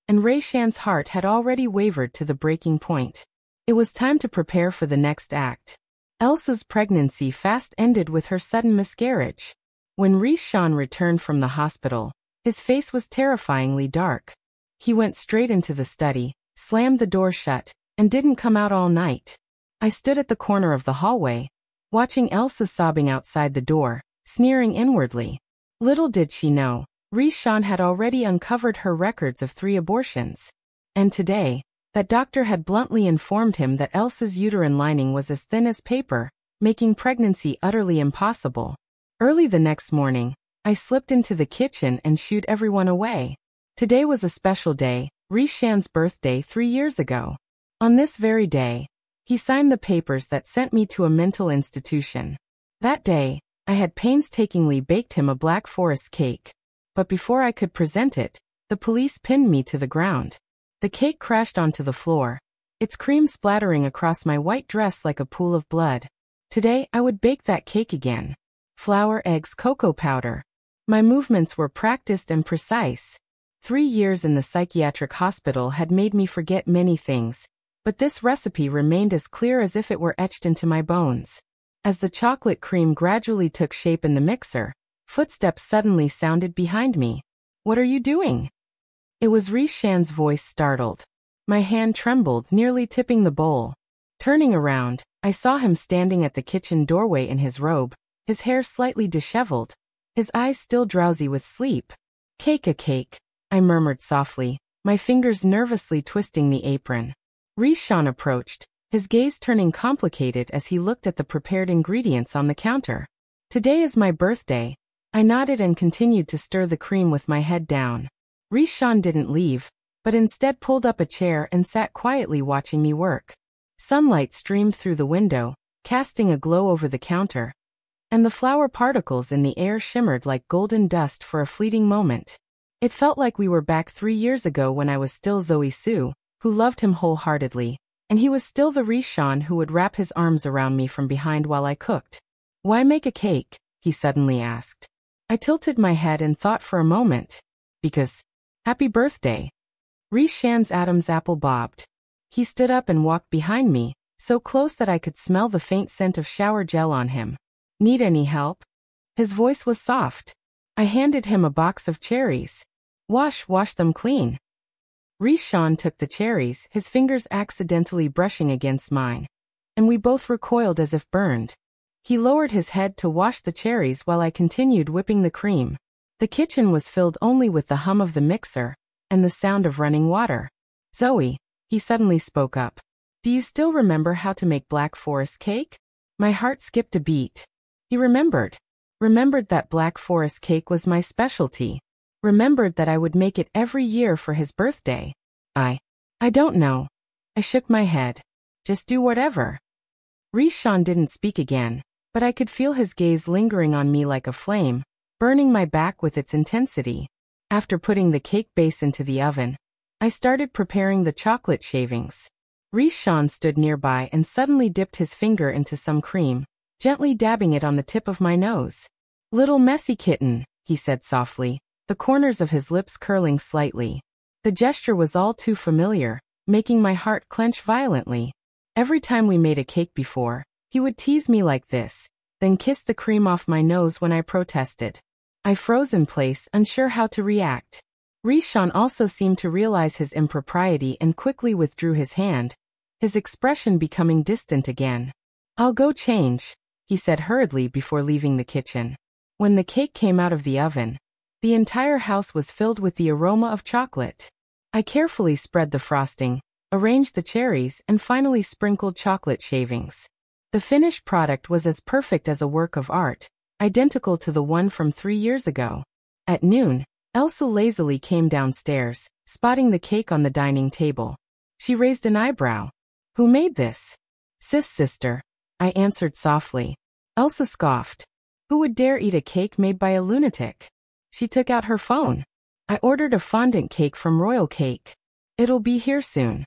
and Rhys' heart had already wavered to the breaking point. It was time to prepare for the next act. Elsa's pregnancy fast ended with her sudden miscarriage. When Rhys returned from the hospital, his face was terrifyingly dark. He went straight into the study, slammed the door shut, and didn't come out all night. I stood at the corner of the hallway, watching Elsa sobbing outside the door, sneering inwardly. Little did she know, Rhys had already uncovered her records of 3 abortions. And today, that doctor had bluntly informed him that Elsa's uterine lining was as thin as paper, making pregnancy utterly impossible. Early the next morning, I slipped into the kitchen and shooed everyone away. Today was a special day, Rhys' birthday 3 years ago. On this very day, he signed the papers that sent me to a mental institution. That day, I had painstakingly baked him a Black Forest cake. But before I could present it, the police pinned me to the ground. The cake crashed onto the floor, its cream splattering across my white dress like a pool of blood. Today, I would bake that cake again. Flour, eggs, cocoa powder. My movements were practiced and precise. 3 years in the psychiatric hospital had made me forget many things, but this recipe remained as clear as if it were etched into my bones. As the chocolate cream gradually took shape in the mixer, footsteps suddenly sounded behind me. What are you doing? It was Rhys' voice, startled. My hand trembled, nearly tipping the bowl. Turning around, I saw him standing at the kitchen doorway in his robe, his hair slightly disheveled, his eyes still drowsy with sleep. "Cake, a cake," I murmured softly, my fingers nervously twisting the apron. Rhys approached, his gaze turning complicated as he looked at the prepared ingredients on the counter. "Today is my birthday." I nodded and continued to stir the cream with my head down. Rhys didn't leave, but instead pulled up a chair and sat quietly watching me work. Sunlight streamed through the window, casting a glow over the counter, and the flour particles in the air shimmered like golden dust for a fleeting moment. It felt like we were back 3 years ago when I was still Zoe Sue, who loved him wholeheartedly, and he was still the Rhys who would wrap his arms around me from behind while I cooked. "Why make a cake?" he suddenly asked. I tilted my head and thought for a moment. "Because, happy birthday." Rhys Adam's apple bobbed. He stood up and walked behind me, so close that I could smell the faint scent of shower gel on him. "Need any help?" His voice was soft. I handed him a box of cherries. Wash them clean." Rhys took the cherries, his fingers accidentally brushing against mine, and we both recoiled as if burned. He lowered his head to wash the cherries while I continued whipping the cream. The kitchen was filled only with the hum of the mixer and the sound of running water. "Zoe," he suddenly spoke up, "do you still remember how to make Black Forest cake?" My heart skipped a beat. He remembered that Black Forest cake was my specialty. Remembered that I would make it every year for his birthday. I don't know. I shook my head. "Just do whatever." Rhys didn't speak again, but I could feel his gaze lingering on me like a flame, burning my back with its intensity. After putting the cake base into the oven, I started preparing the chocolate shavings. Rhys stood nearby and suddenly dipped his finger into some cream, gently dabbing it on the tip of my nose. "Little messy kitten," he said softly, the corners of his lips curling slightly. The gesture was all too familiar, making my heart clench violently. Every time we made a cake before, he would tease me like this, then kiss the cream off my nose when I protested. I froze in place, unsure how to react. Rhys also seemed to realize his impropriety and quickly withdrew his hand, his expression becoming distant again. "I'll go change," he said hurriedly before leaving the kitchen. When the cake came out of the oven, the entire house was filled with the aroma of chocolate. I carefully spread the frosting, arranged the cherries, and finally sprinkled chocolate shavings. The finished product was as perfect as a work of art, identical to the one from 3 years ago. At noon, Elsa lazily came downstairs, spotting the cake on the dining table. She raised an eyebrow. "Who made this?" Sister," I answered softly. Elsa scoffed. "Who would dare eat a cake made by a lunatic?" She took out her phone. "I ordered a fondant cake from Royal Cake. It'll be here soon."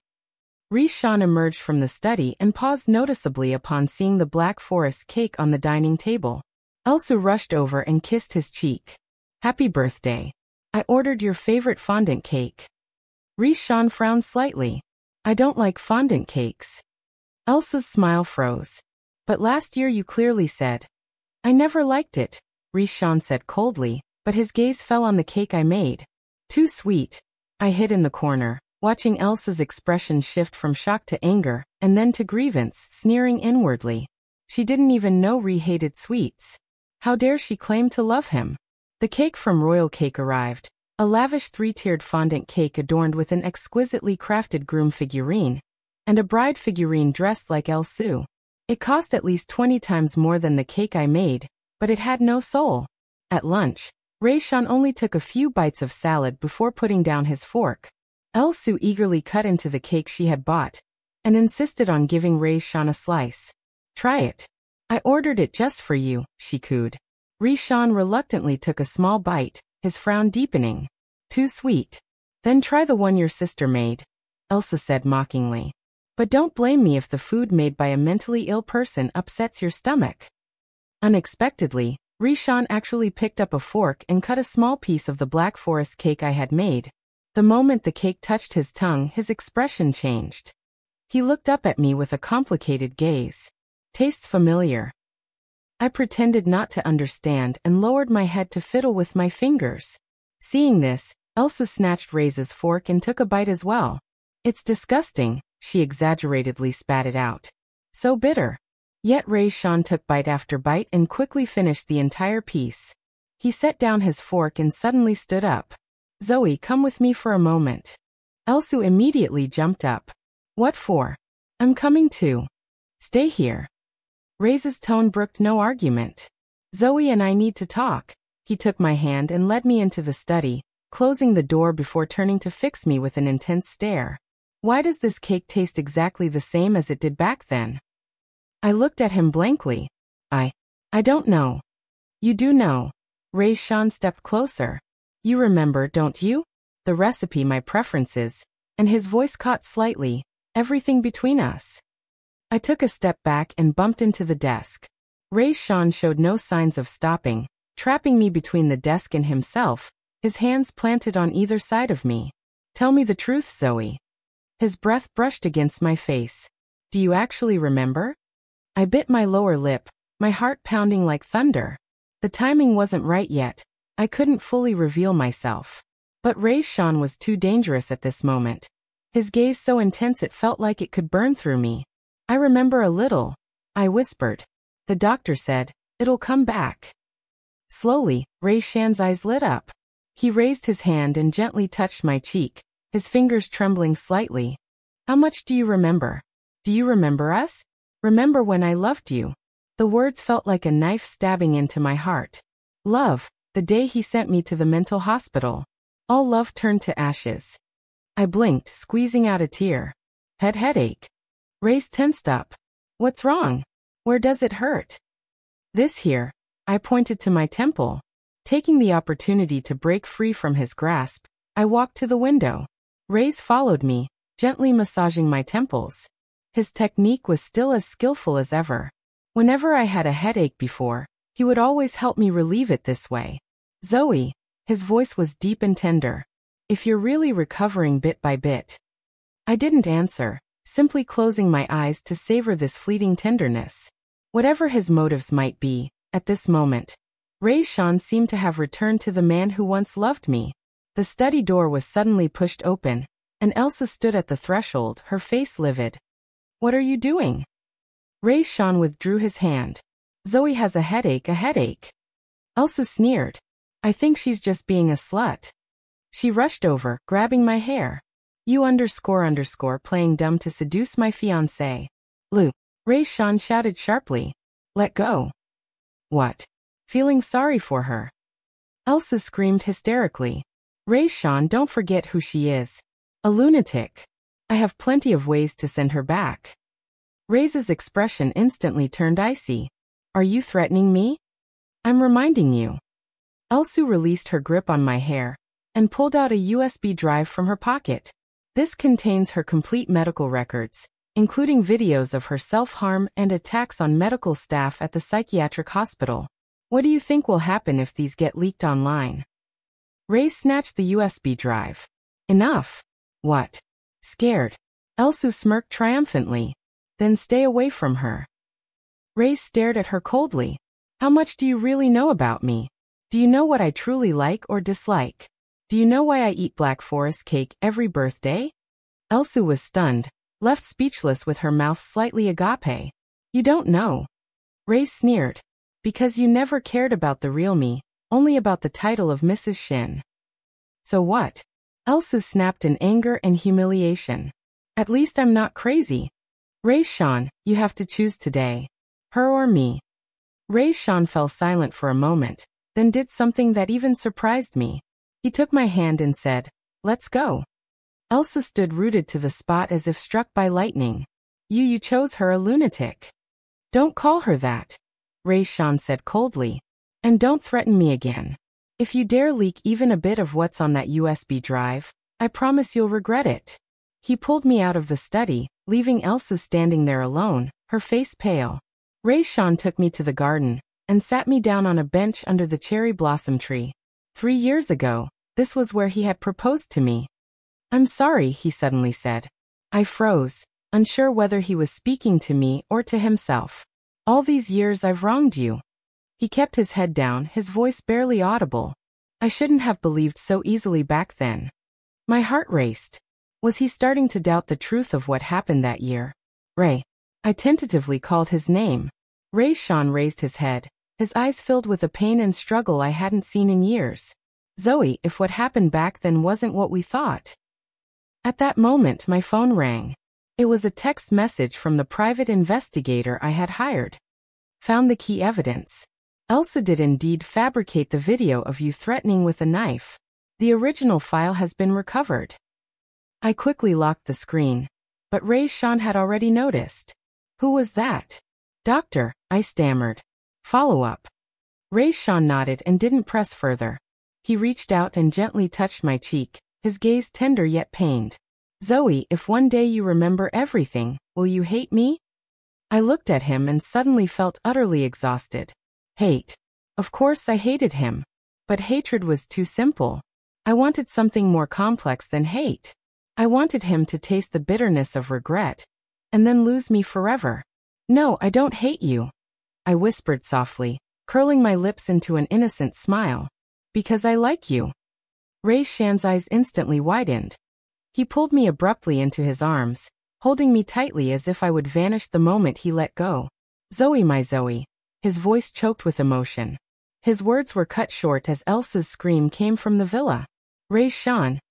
Rhys emerged from the study and paused noticeably upon seeing the Black Forest cake on the dining table. Elsa rushed over and kissed his cheek. "Happy birthday. I ordered your favorite fondant cake." Rhys frowned slightly. "I don't like fondant cakes." Elsa's smile froze. "But last year you clearly said." "I never liked it," Rhys said coldly, but his gaze fell on the cake I made. "Too sweet." I hid in the corner, watching Elsa's expression shift from shock to anger, and then to grievance, sneering inwardly. She didn't even know Rhys hated sweets. How dare she claim to love him? The cake from Royal Cake arrived, a lavish 3-tiered fondant cake adorned with an exquisitely crafted groom figurine, and a bride figurine dressed like Elsa. It cost at least 20 times more than the cake I made, but it had no soul. At lunch, Rhys only took a few bites of salad before putting down his fork. Elsa eagerly cut into the cake she had bought, and insisted on giving Rhys a slice. "Try it. I ordered it just for you," she cooed. Rhys reluctantly took a small bite, his frown deepening. "Too sweet." "Then try the one your sister made," Elsa said mockingly. "But don't blame me if the food made by a mentally ill person upsets your stomach." Unexpectedly, Rhys actually picked up a fork and cut a small piece of the Black Forest cake I had made. The moment the cake touched his tongue, his expression changed. He looked up at me with a complicated gaze. "Tastes familiar." I pretended not to understand and lowered my head to fiddle with my fingers. Seeing this, Elsa snatched Rhys's fork and took a bite as well. "It's disgusting," she exaggeratedly spat it out. "So bitter." Yet Rhys took bite after bite and quickly finished the entire piece. He set down his fork and suddenly stood up. Zoe, come with me for a moment. Elsu immediately jumped up. What for? I'm coming too. Stay here. Rhys's tone brooked no argument. Zoe and I need to talk. He took my hand and led me into the study, closing the door before turning to fix me with an intense stare. Why does this cake taste exactly the same as it did back then? I looked at him blankly. I don't know. You do know. Rhys stepped closer. You remember, don't you? The recipe, my preferences. And his voice caught slightly. Everything between us. I took a step back and bumped into the desk. Rhys showed no signs of stopping, trapping me between the desk and himself, his hands planted on either side of me. Tell me the truth, Zoe. His breath brushed against my face. Do you actually remember? I bit my lower lip, my heart pounding like thunder. The timing wasn't right yet. I couldn't fully reveal myself. But Rhys was too dangerous at this moment. His gaze so intense it felt like it could burn through me. I remember a little. I whispered. The doctor said, it'll come back. Slowly, Rhys eyes lit up. He raised his hand and gently touched my cheek, his fingers trembling slightly. How much do you remember? Do you remember us? Remember when I loved you? The words felt like a knife stabbing into my heart. Love, the day he sent me to the mental hospital. All love turned to ashes. I blinked, squeezing out a tear. Headache. Rhys tensed up. What's wrong? Where does it hurt? This here. I pointed to my temple. Taking the opportunity to break free from his grasp, I walked to the window. Rhys followed me, gently massaging my temples. His technique was still as skillful as ever. Whenever I had a headache before, he would always help me relieve it this way. Zoe, his voice was deep and tender. If you're really recovering bit by bit. I didn't answer, simply closing my eyes to savor this fleeting tenderness. Whatever his motives might be, at this moment, Rhys seemed to have returned to the man who once loved me. The study door was suddenly pushed open, and Elsa stood at the threshold, her face livid. What are you doing? Rhys withdrew his hand. Zoe has a headache. Elsa sneered. I think she's just being a slut. She rushed over, grabbing my hair. You _ playing dumb to seduce my fiancé. Lou. Rhys shouted sharply. Let go. What? Feeling sorry for her. Elsa screamed hysterically. Rhys, don't forget who she is. A lunatic. I have plenty of ways to send her back. Rhys's expression instantly turned icy. Are you threatening me? I'm reminding you. Elsu released her grip on my hair and pulled out a USB drive from her pocket. This contains her complete medical records, including videos of her self-harm and attacks on medical staff at the psychiatric hospital. What do you think will happen if these get leaked online? Rhys snatched the USB drive. Enough. What? Scared. Elsu smirked triumphantly. Then stay away from her. Rhys stared at her coldly. How much do you really know about me? Do you know what I truly like or dislike? Do you know why I eat Black Forest cake every birthday? Elsu was stunned, left speechless with her mouth slightly agape. You don't know. Rhys sneered. Because you never cared about the real me, only about the title of Mrs. Shin. So what? Elsa snapped in anger and humiliation. At least I'm not crazy. Rhys, you have to choose today. Her or me. Rhys fell silent for a moment, then did something that even surprised me. He took my hand and said, let's go. Elsa stood rooted to the spot as if struck by lightning. You chose her a lunatic. Don't call her that. Rhys said coldly. And don't threaten me again. If you dare leak even a bit of what's on that USB drive, I promise you'll regret it. He pulled me out of the study, leaving Elsa standing there alone, her face pale. Rhys took me to the garden and sat me down on a bench under the cherry blossom tree. 3 years ago, this was where he had proposed to me. I'm sorry, he suddenly said. I froze, unsure whether he was speaking to me or to himself. All these years I've wronged you. He kept his head down, his voice barely audible. I shouldn't have believed so easily back then. My heart raced. Was he starting to doubt the truth of what happened that year? Ray. I tentatively called his name. Rhys raised his head, his eyes filled with a pain and struggle I hadn't seen in years. Zoe, if what happened back then wasn't what we thought. At that moment, my phone rang. It was a text message from the private investigator I had hired. Found the key evidence. Elsa did indeed fabricate the video of you threatening with a knife. The original file has been recovered. I quickly locked the screen, but Rhys had already noticed. Who was that? Doctor, I stammered. Follow up. Rhys nodded and didn't press further. He reached out and gently touched my cheek, his gaze tender yet pained. Zoe, if one day you remember everything, will you hate me? I looked at him and suddenly felt utterly exhausted. Hate. Of course I hated him. But hatred was too simple. I wanted something more complex than hate. I wanted him to taste the bitterness of regret, and then lose me forever. No, I don't hate you, I whispered softly, curling my lips into an innocent smile. Because I like you. Rhys' eyes instantly widened. He pulled me abruptly into his arms, holding me tightly as if I would vanish the moment he let go. Zoe, my Zoe. His voice choked with emotion. His words were cut short as Elsa's scream came from the villa. Rhys,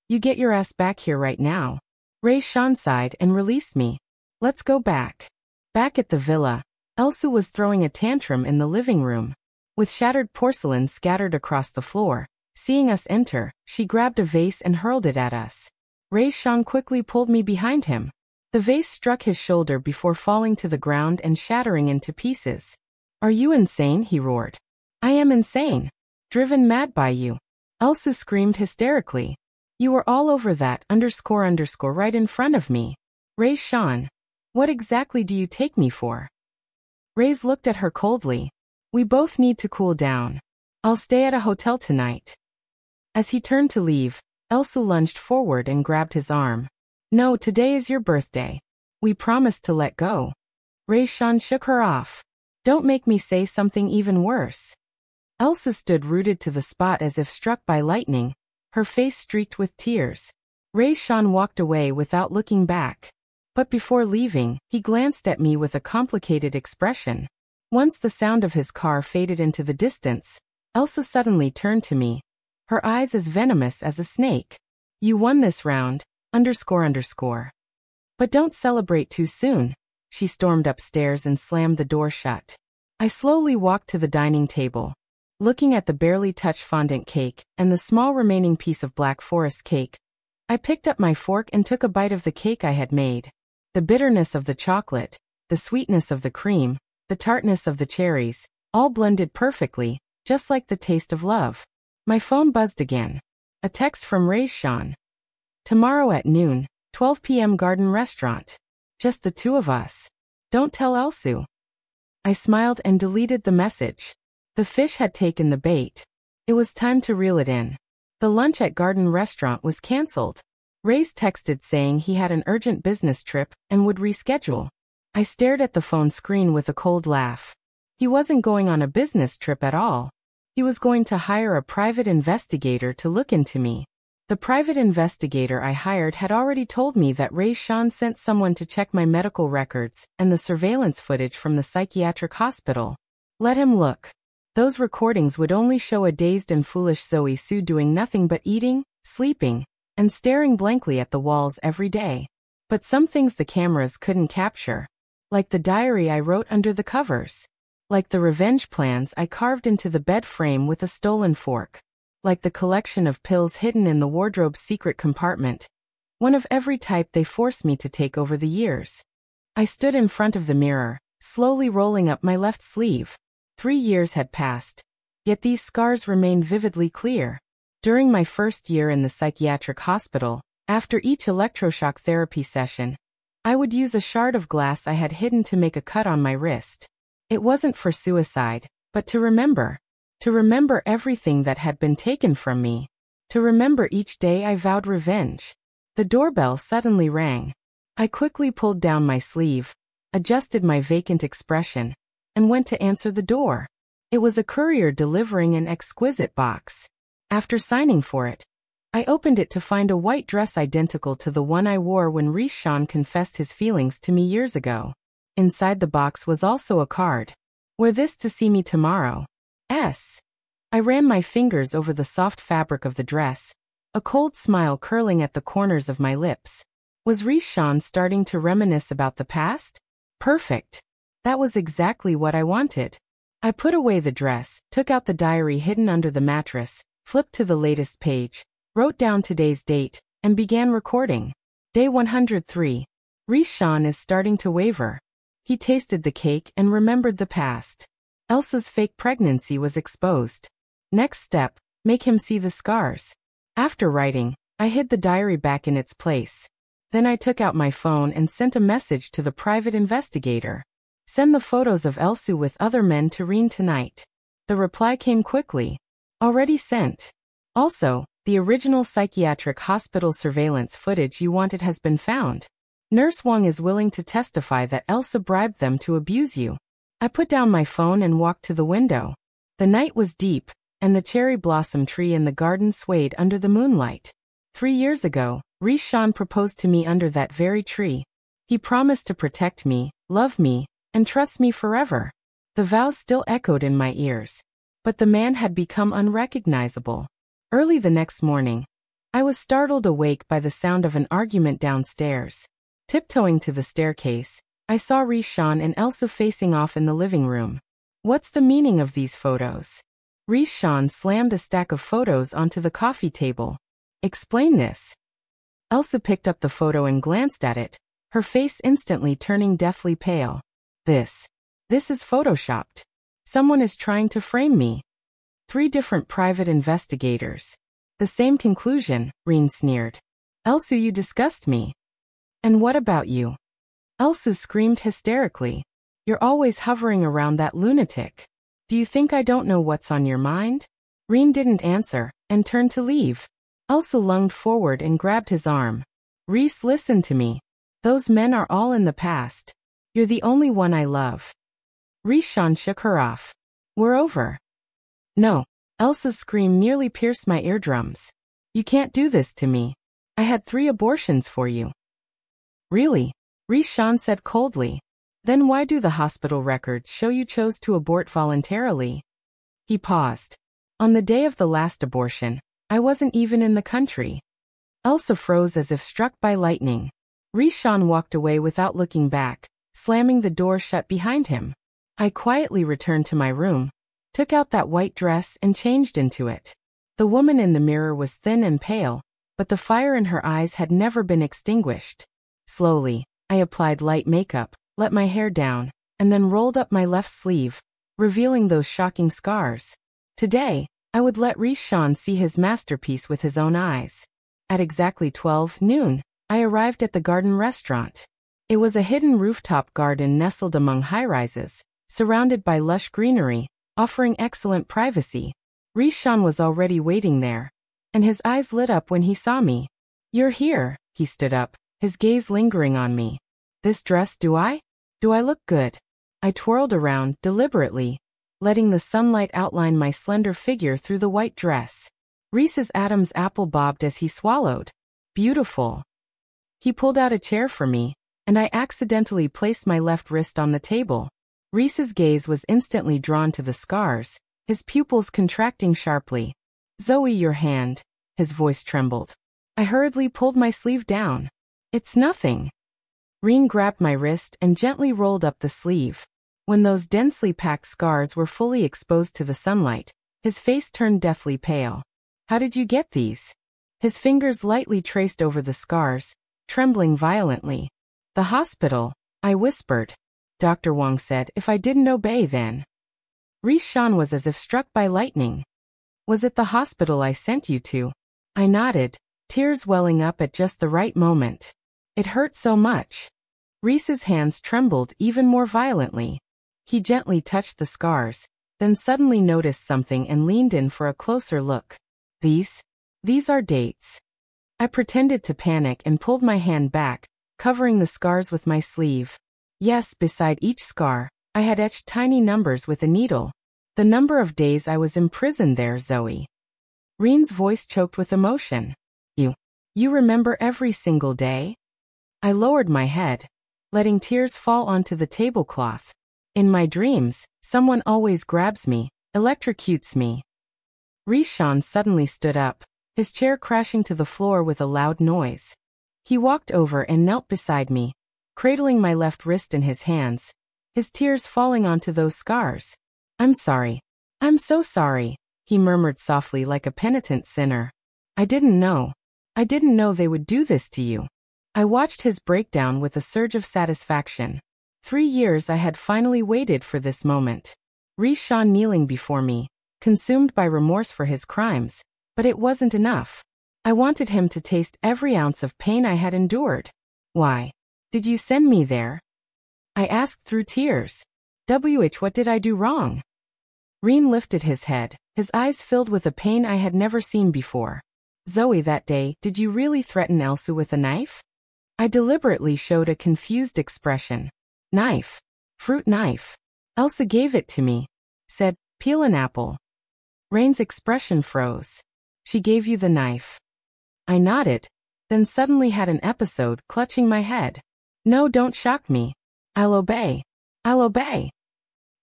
you get your ass back here right now. Rhys sighed and released me. Let's go back. Back at the villa, Elsa was throwing a tantrum in the living room. With shattered porcelain scattered across the floor, seeing us enter, she grabbed a vase and hurled it at us. Rhys quickly pulled me behind him. The vase struck his shoulder before falling to the ground and shattering into pieces. Are you insane? He roared. I am insane. Driven mad by you. Elsa screamed hysterically. You were all over that _ right in front of me. Rhys, what exactly do you take me for? Rhys looked at her coldly. We both need to cool down. I'll stay at a hotel tonight. As he turned to leave, Elsa lunged forward and grabbed his arm. No, today is your birthday. We promised to let go. Rhys shook her off. Don't make me say something even worse. Elsa stood rooted to the spot as if struck by lightning, her face streaked with tears. Rhys walked away without looking back. But before leaving, he glanced at me with a complicated expression. Once the sound of his car faded into the distance, Elsa suddenly turned to me, her eyes as venomous as a snake. You won this round, __. But don't celebrate too soon. She stormed upstairs and slammed the door shut. I slowly walked to the dining table. Looking at the barely touched fondant cake and the small remaining piece of black forest cake, I picked up my fork and took a bite of the cake I had made. The bitterness of the chocolate, the sweetness of the cream, the tartness of the cherries, all blended perfectly, just like the taste of love. My phone buzzed again. A text from Rhys. Tomorrow at noon, 12 p.m. Garden Restaurant. Just the two of us. Don't tell Elsu. I smiled and deleted the message. The fish had taken the bait. It was time to reel it in. The lunch at Garden Restaurant was cancelled. Rhys texted saying he had an urgent business trip and would reschedule. I stared at the phone screen with a cold laugh. He wasn't going on a business trip at all. He was going to hire a private investigator to look into me. The private investigator I hired had already told me that Rhys sent someone to check my medical records and the surveillance footage from the psychiatric hospital. Let him look. Those recordings would only show a dazed and foolish Zoe Sue doing nothing but eating, sleeping, and staring blankly at the walls every day. But some things the cameras couldn't capture. Like the diary I wrote under the covers. Like the revenge plans I carved into the bed frame with a stolen fork. Like the collection of pills hidden in the wardrobe's secret compartment. One of every type they forced me to take over the years. I stood in front of the mirror, slowly rolling up my left sleeve. 3 years had passed. Yet these scars remained vividly clear. During my first year in the psychiatric hospital, after each electroshock therapy session, I would use a shard of glass I had hidden to make a cut on my wrist. It wasn't for suicide, but to remember. To remember everything that had been taken from me. To remember each day I vowed revenge. The doorbell suddenly rang. I quickly pulled down my sleeve, adjusted my vacant expression, and went to answer the door. It was a courier delivering an exquisite box. After signing for it, I opened it to find a white dress identical to the one I wore when Rhys confessed his feelings to me years ago. Inside the box was also a card. Wear this to see me tomorrow. S. I ran my fingers over the soft fabric of the dress, a cold smile curling at the corners of my lips. Was Rhys starting to reminisce about the past? Perfect. That was exactly what I wanted. I put away the dress, took out the diary hidden under the mattress, flipped to the latest page, wrote down today's date, and began recording. Day 103. Rhys is starting to waver. He tasted the cake and remembered the past. Elsa's fake pregnancy was exposed. Next step, make him see the scars. After writing, I hid the diary back in its place. Then I took out my phone and sent a message to the private investigator. Send the photos of Elsa with other men to Rhys tonight. The reply came quickly. Already sent. Also, the original psychiatric hospital surveillance footage you wanted has been found. Nurse Wang is willing to testify that Elsa bribed them to abuse you. I put down my phone and walked to the window. The night was deep, and the cherry blossom tree in the garden swayed under the moonlight. 3 years ago, Rhys proposed to me under that very tree. He promised to protect me, love me, and trust me forever. The vows still echoed in my ears. But the man had become unrecognizable. Early the next morning, I was startled awake by the sound of an argument downstairs. Tiptoeing to the staircase, I saw Rhys and Elsa facing off in the living room. What's the meaning of these photos? Rhys slammed a stack of photos onto the coffee table. Explain this. Elsa picked up the photo and glanced at it, her face instantly turning deathly pale. This is photoshopped. Someone is trying to frame me. 3 different private investigators. The same conclusion, Rhys sneered. Elsa, you disgust me. And what about you? Elsa screamed hysterically. You're always hovering around that lunatic. Do you think I don't know what's on your mind? Rhys didn't answer, and turned to leave. Elsa lunged forward and grabbed his arm. Rhys, listen to me. Those men are all in the past. You're the only one I love. Rhys shook her off. We're over. No. Elsa's scream nearly pierced my eardrums. You can't do this to me. I had 3 abortions for you. Really? Rhys said coldly. Then why do the hospital records show you chose to abort voluntarily? He paused. On the day of the last abortion, I wasn't even in the country. Elsa froze as if struck by lightning. Rhys walked away without looking back, slamming the door shut behind him. I quietly returned to my room, took out that white dress and changed into it. The woman in the mirror was thin and pale, but the fire in her eyes had never been extinguished. Slowly, I applied light makeup, let my hair down, and then rolled up my left sleeve, revealing those shocking scars. Today, I would let Rhys see his masterpiece with his own eyes. At exactly 12 noon, I arrived at the garden restaurant. It was a hidden rooftop garden nestled among high-rises, surrounded by lush greenery, offering excellent privacy. Rhys was already waiting there, and his eyes lit up when he saw me. You're here, he stood up, his gaze lingering on me. This dress, do I look good? I twirled around, deliberately, letting the sunlight outline my slender figure through the white dress. Rhys's Adam's apple bobbed as he swallowed. Beautiful. He pulled out a chair for me, and I accidentally placed my left wrist on the table. Rhys's gaze was instantly drawn to the scars, his pupils contracting sharply. Zoe, your hand. His voice trembled. I hurriedly pulled my sleeve down. It's nothing. Rhys grabbed my wrist and gently rolled up the sleeve. When those densely packed scars were fully exposed to the sunlight, his face turned deathly pale. How did you get these? His fingers lightly traced over the scars, trembling violently. The hospital, I whispered. Dr. Wang said if I didn't obey then. Rhys was as if struck by lightning. Was it the hospital I sent you to? I nodded, tears welling up at just the right moment. It hurt so much. Rhys's hands trembled even more violently. He gently touched the scars, then suddenly noticed something and leaned in for a closer look. These are dates. I pretended to panic and pulled my hand back, covering the scars with my sleeve. Yes, beside each scar, I had etched tiny numbers with a needle. The number of days I was imprisoned there, Zoe. Rhys's voice choked with emotion. You remember every single day? I lowered my head. letting tears fall onto the tablecloth. In my dreams, someone always grabs me, electrocutes me. Rhys suddenly stood up, his chair crashing to the floor with a loud noise. He walked over and knelt beside me, cradling my left wrist in his hands, his tears falling onto those scars. "I'm sorry. I'm so sorry," he murmured softly like a penitent sinner. I didn't know they would do this to you." I watched his breakdown with a surge of satisfaction. 3 years I had finally waited for this moment. Rhys kneeling before me, consumed by remorse for his crimes, but it wasn't enough. I wanted him to taste every ounce of pain I had endured. "Why did you send me there?" I asked through tears. What did I do wrong?" Rhys lifted his head, his eyes filled with a pain I had never seen before. "Zoe, that day, did you really threaten Elsa with a knife?" I deliberately showed a confused expression. "Knife. Fruit knife. Elsa gave it to me. Said, 'Peel an apple.'" Rain's expression froze. "She gave you the knife." I nodded, then suddenly had an episode, clutching my head. "No, don't shock me. I'll obey. I'll obey."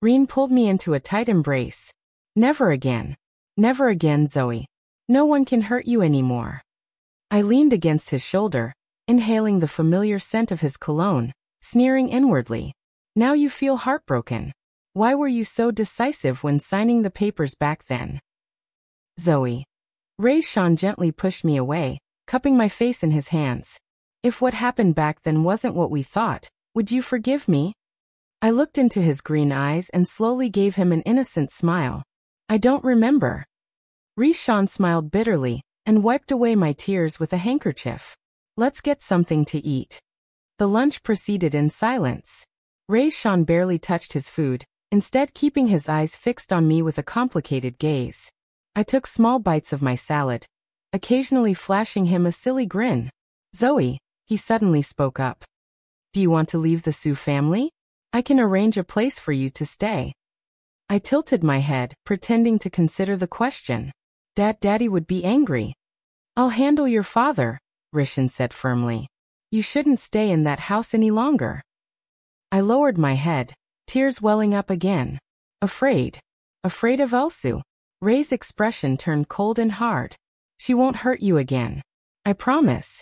Rhys pulled me into a tight embrace. "Never again. Never again, Zoe. No one can hurt you anymore." I leaned against his shoulder, inhaling the familiar scent of his cologne, sneering inwardly. "Now you feel heartbroken. Why were you so decisive when signing the papers back then?" "Zoe." Rhys gently pushed me away, cupping my face in his hands. "If what happened back then wasn't what we thought, would you forgive me?" I looked into his green eyes and slowly gave him an innocent smile. "I don't remember." Rhys smiled bitterly and wiped away my tears with a handkerchief. "Let's get something to eat." The lunch proceeded in silence. Rhys barely touched his food, instead keeping his eyes fixed on me with a complicated gaze. I took small bites of my salad, occasionally flashing him a silly grin. "Zoe," he suddenly spoke up. "Do you want to leave the Sioux family? I can arrange a place for you to stay." I tilted my head, pretending to consider the question. Daddy would be angry." "I'll handle your father," Rhys said firmly. "You shouldn't stay in that house any longer." I lowered my head, tears welling up again. Afraid. Afraid of Elsu. Ray's expression turned cold and hard. "She won't hurt you again. I promise."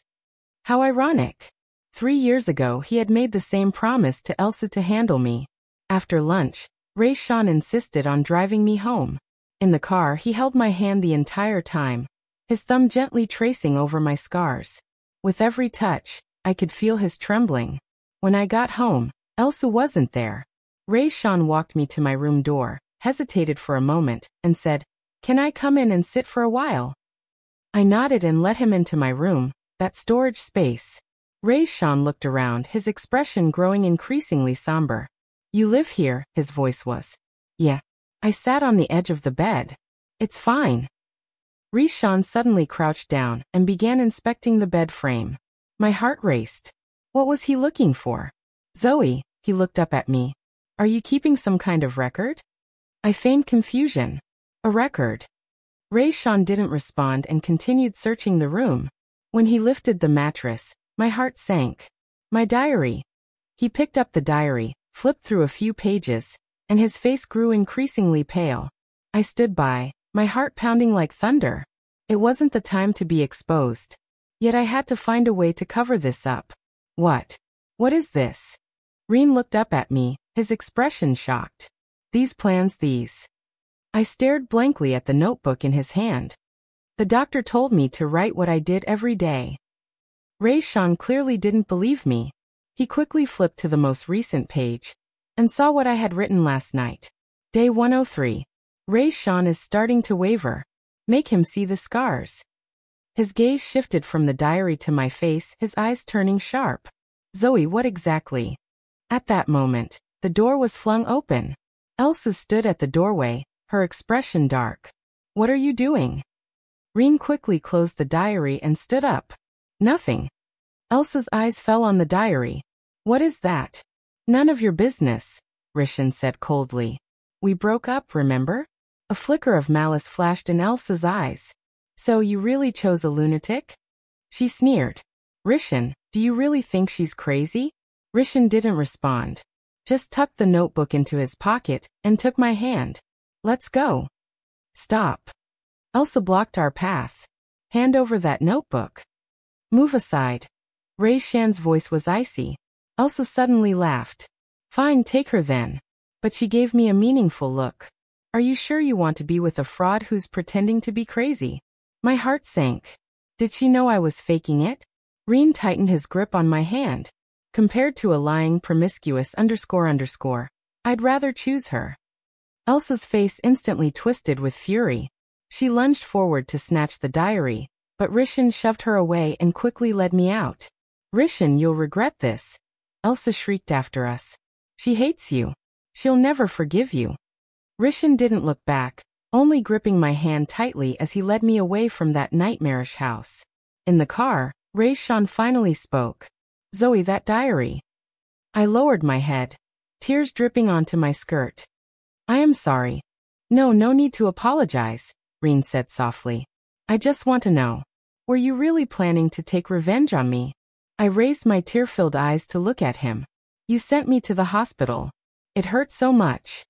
How ironic. 3 years ago he had made the same promise to Elsa to handle me. After lunch, Rhys insisted on driving me home. In the car he held my hand the entire time, his thumb gently tracing over my scars. With every touch, I could feel his trembling. When I got home, Elsa wasn't there. Rhys walked me to my room door, hesitated for a moment, and said, "Can I come in and sit for a while?" I nodded and let him into my room, that storage space. Rhys looked around, his expression growing increasingly somber. "You live here," his voice was. "Yeah." I sat on the edge of the bed. "It's fine." Rhys suddenly crouched down and began inspecting the bed frame. My heart raced. What was he looking for? "Zoe," he looked up at me. "Are you keeping some kind of record?" I feigned confusion. "A record?" Rhys didn't respond and continued searching the room. When he lifted the mattress, my heart sank. "My diary." He picked up the diary, flipped through a few pages, and his face grew increasingly pale. I stood by, my heart pounding like thunder. It wasn't the time to be exposed. Yet I had to find a way to cover this up. What is this?" Rhys looked up at me, his expression shocked. "These plans, these." I stared blankly at the notebook in his hand. "The doctor told me to write what I did every day." Rhys clearly didn't believe me. He quickly flipped to the most recent page and saw what I had written last night. Day 103. Rhys is starting to waver. Make him see the scars. His gaze shifted from the diary to my face, his eyes turning sharp. "Zoe, what exactly?" At that moment, the door was flung open. Elsa stood at the doorway, her expression dark. "What are you doing?" Rhys quickly closed the diary and stood up. "Nothing." Elsa's eyes fell on the diary. "What is that?" "None of your business," Rhys said coldly. "We broke up, remember?" A flicker of malice flashed in Elsa's eyes. "So you really chose a lunatic?" She sneered. "Rhys, do you really think she's crazy?" Rhys didn't respond. Just tucked the notebook into his pocket and took my hand. Let's go. Stop. Elsa blocked our path. Hand over that notebook. Move aside. Rhys' voice was icy. Elsa suddenly laughed. Fine, take her then. But she gave me a meaningful look. Are you sure you want to be with a fraud who's pretending to be crazy? My heart sank. Did she know I was faking it? Rhys tightened his grip on my hand. Compared to a lying promiscuous __, I'd rather choose her. Elsa's face instantly twisted with fury. She lunged forward to snatch the diary, but Rhys shoved her away and quickly led me out. Rhys, you'll regret this. Elsa shrieked after us. She hates you. She'll never forgive you. Rhys didn't look back, only gripping my hand tightly as he led me away from that nightmarish house. In the car, Rhys finally spoke. Zoe, that diary. I lowered my head, tears dripping onto my skirt. I am sorry. No need to apologize, Rhys said softly. I just want to know. Were you really planning to take revenge on me? I raised my tear-filled eyes to look at him. You sent me to the hospital. It hurt so much.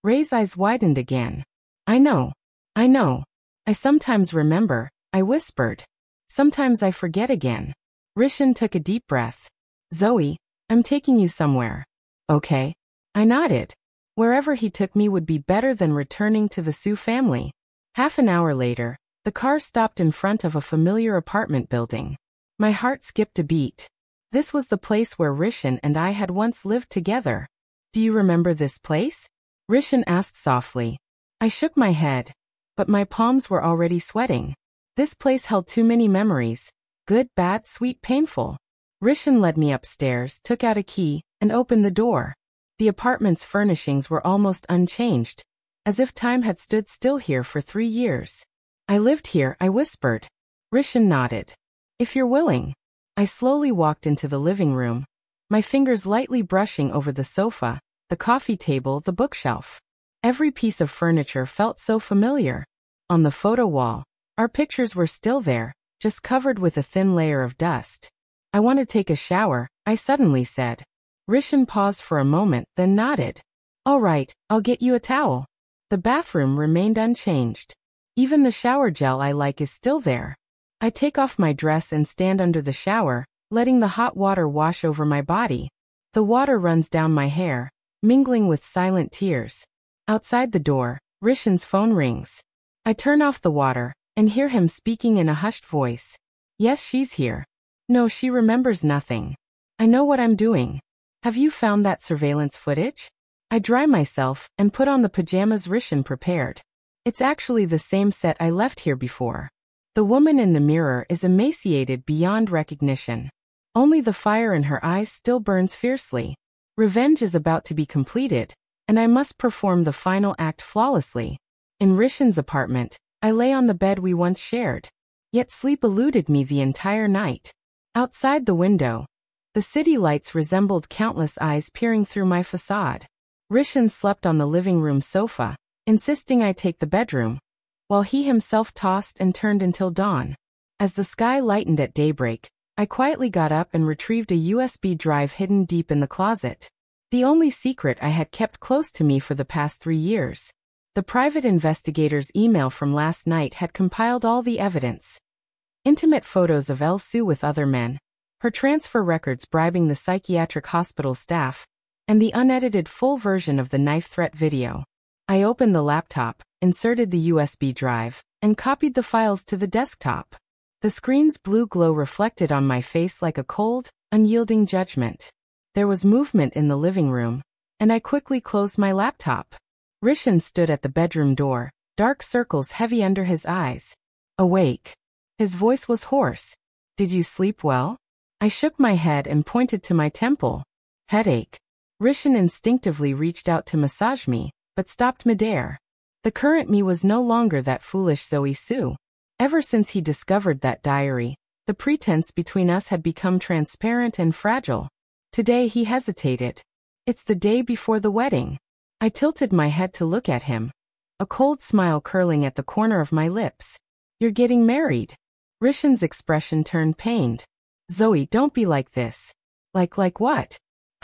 Ray's eyes widened again. I know. I sometimes remember, I whispered. Sometimes I forget again. Rhys took a deep breath. Zoe, I'm taking you somewhere. Okay. I nodded. Wherever he took me would be better than returning to the Sue family. Half an hour later, the car stopped in front of a familiar apartment building. My heart skipped a beat. This was the place where Rhys and I had once lived together. Do you remember this place? Rhys asked softly. I shook my head, but my palms were already sweating. This place held too many memories. Good, bad, sweet, painful. Rhys led me upstairs, took out a key, and opened the door. The apartment's furnishings were almost unchanged, as if time had stood still here for 3 years. I lived here, I whispered. Rhys nodded. If you're willing. I slowly walked into the living room, my fingers lightly brushing over the sofa, the coffee table, the bookshelf. Every piece of furniture felt so familiar. On the photo wall, our pictures were still there, just covered with a thin layer of dust. I want to take a shower, I suddenly said. Rhys paused for a moment, then nodded. All right, I'll get you a towel. The bathroom remained unchanged. Even the shower gel I like is still there. I take off my dress and stand under the shower, letting the hot water wash over my body. The water runs down my hair, mingling with silent tears. Outside the door, Rhys' phone rings. I turn off the water and hear him speaking in a hushed voice. Yes, she's here. No, she remembers nothing. I know what I'm doing. Have you found that surveillance footage? I dry myself and put on the pajamas Rhys prepared. It's actually the same set I left here before. The woman in the mirror is emaciated beyond recognition. Only the fire in her eyes still burns fiercely. Revenge is about to be completed, and I must perform the final act flawlessly. In Rhys' apartment, I lay on the bed we once shared. Yet sleep eluded me the entire night. Outside the window, the city lights resembled countless eyes peering through my facade. Rhys slept on the living room sofa, insisting I take the bedroom, while he himself tossed and turned until dawn. As the sky lightened at daybreak, I quietly got up and retrieved a USB drive hidden deep in the closet. The only secret I had kept close to me for the past 3 years. The private investigator's email from last night had compiled all the evidence. Intimate photos of Sue with other men, her transfer records bribing the psychiatric hospital staff, and the unedited full version of the knife threat video. I opened the laptop, inserted the USB drive, and copied the files to the desktop. The screen's blue glow reflected on my face like a cold, unyielding judgment. There was movement in the living room, and I quickly closed my laptop. Rhys stood at the bedroom door, dark circles heavy under his eyes. Awake. His voice was hoarse. Did you sleep well? I shook my head and pointed to my temple. Headache. Rhys instinctively reached out to massage me, but stopped midair. The current me was no longer that foolish Zoe Sue. Ever since he discovered that diary, the pretense between us had become transparent and fragile. Today he hesitated. It's the day before the wedding. I tilted my head to look at him, a cold smile curling at the corner of my lips. You're getting married. Rhys' expression turned pained. Zoe, don't be like this. Like what?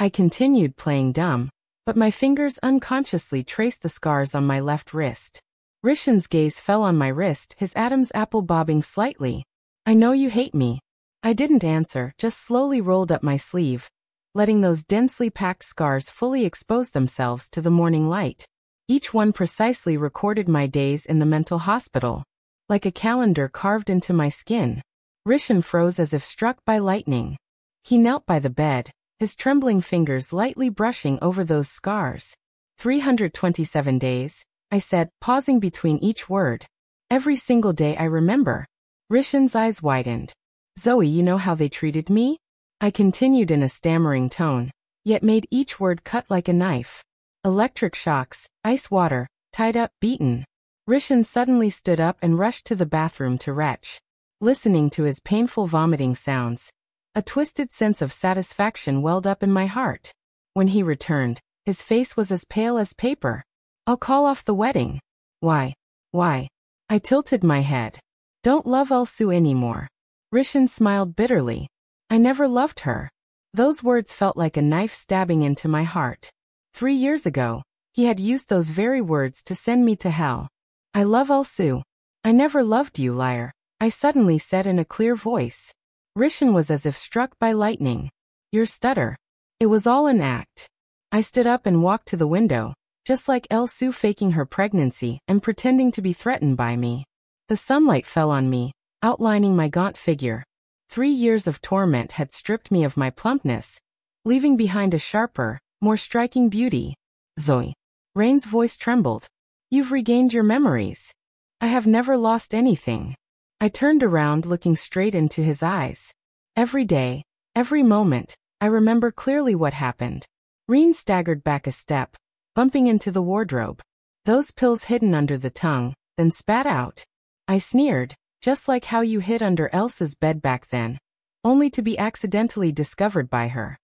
I continued playing dumb, but my fingers unconsciously traced the scars on my left wrist. Rishan's gaze fell on my wrist, his Adam's apple bobbing slightly. I know you hate me. I didn't answer, just slowly rolled up my sleeve, letting those densely packed scars fully expose themselves to the morning light. Each one precisely recorded my days in the mental hospital, like a calendar carved into my skin. Rhys froze as if struck by lightning. He knelt by the bed, his trembling fingers lightly brushing over those scars. 327 days, I said, pausing between each word. Every single day I remember. Rishan's eyes widened. Zoe, you know how they treated me? I continued in a stammering tone, yet made each word cut like a knife. Electric shocks, ice water, tied up, beaten. Rishan suddenly stood up and rushed to the bathroom to retch. Listening to his painful vomiting sounds, a twisted sense of satisfaction welled up in my heart. When he returned, his face was as pale as paper. I'll call off the wedding. Why? Why? I tilted my head. Don't love Elsu anymore. Rishan smiled bitterly. I never loved her. Those words felt like a knife stabbing into my heart. 3 years ago, he had used those very words to send me to hell. I love Elsu. I never loved you, liar, I suddenly said in a clear voice. Rishan was as if struck by lightning. Your stutter. It was all an act. I stood up and walked to the window, just like Elsu faking her pregnancy and pretending to be threatened by me. The sunlight fell on me, outlining my gaunt figure. 3 years of torment had stripped me of my plumpness, leaving behind a sharper, more striking beauty. Zoe. Rain's voice trembled. You've regained your memories. I have never lost anything. I turned around, looking straight into his eyes. Every day, every moment, I remember clearly what happened. Rhys staggered back a step, bumping into the wardrobe. Those pills hidden under the tongue, then spat out. I sneered, just like how you hid under Elsa's bed back then, only to be accidentally discovered by her.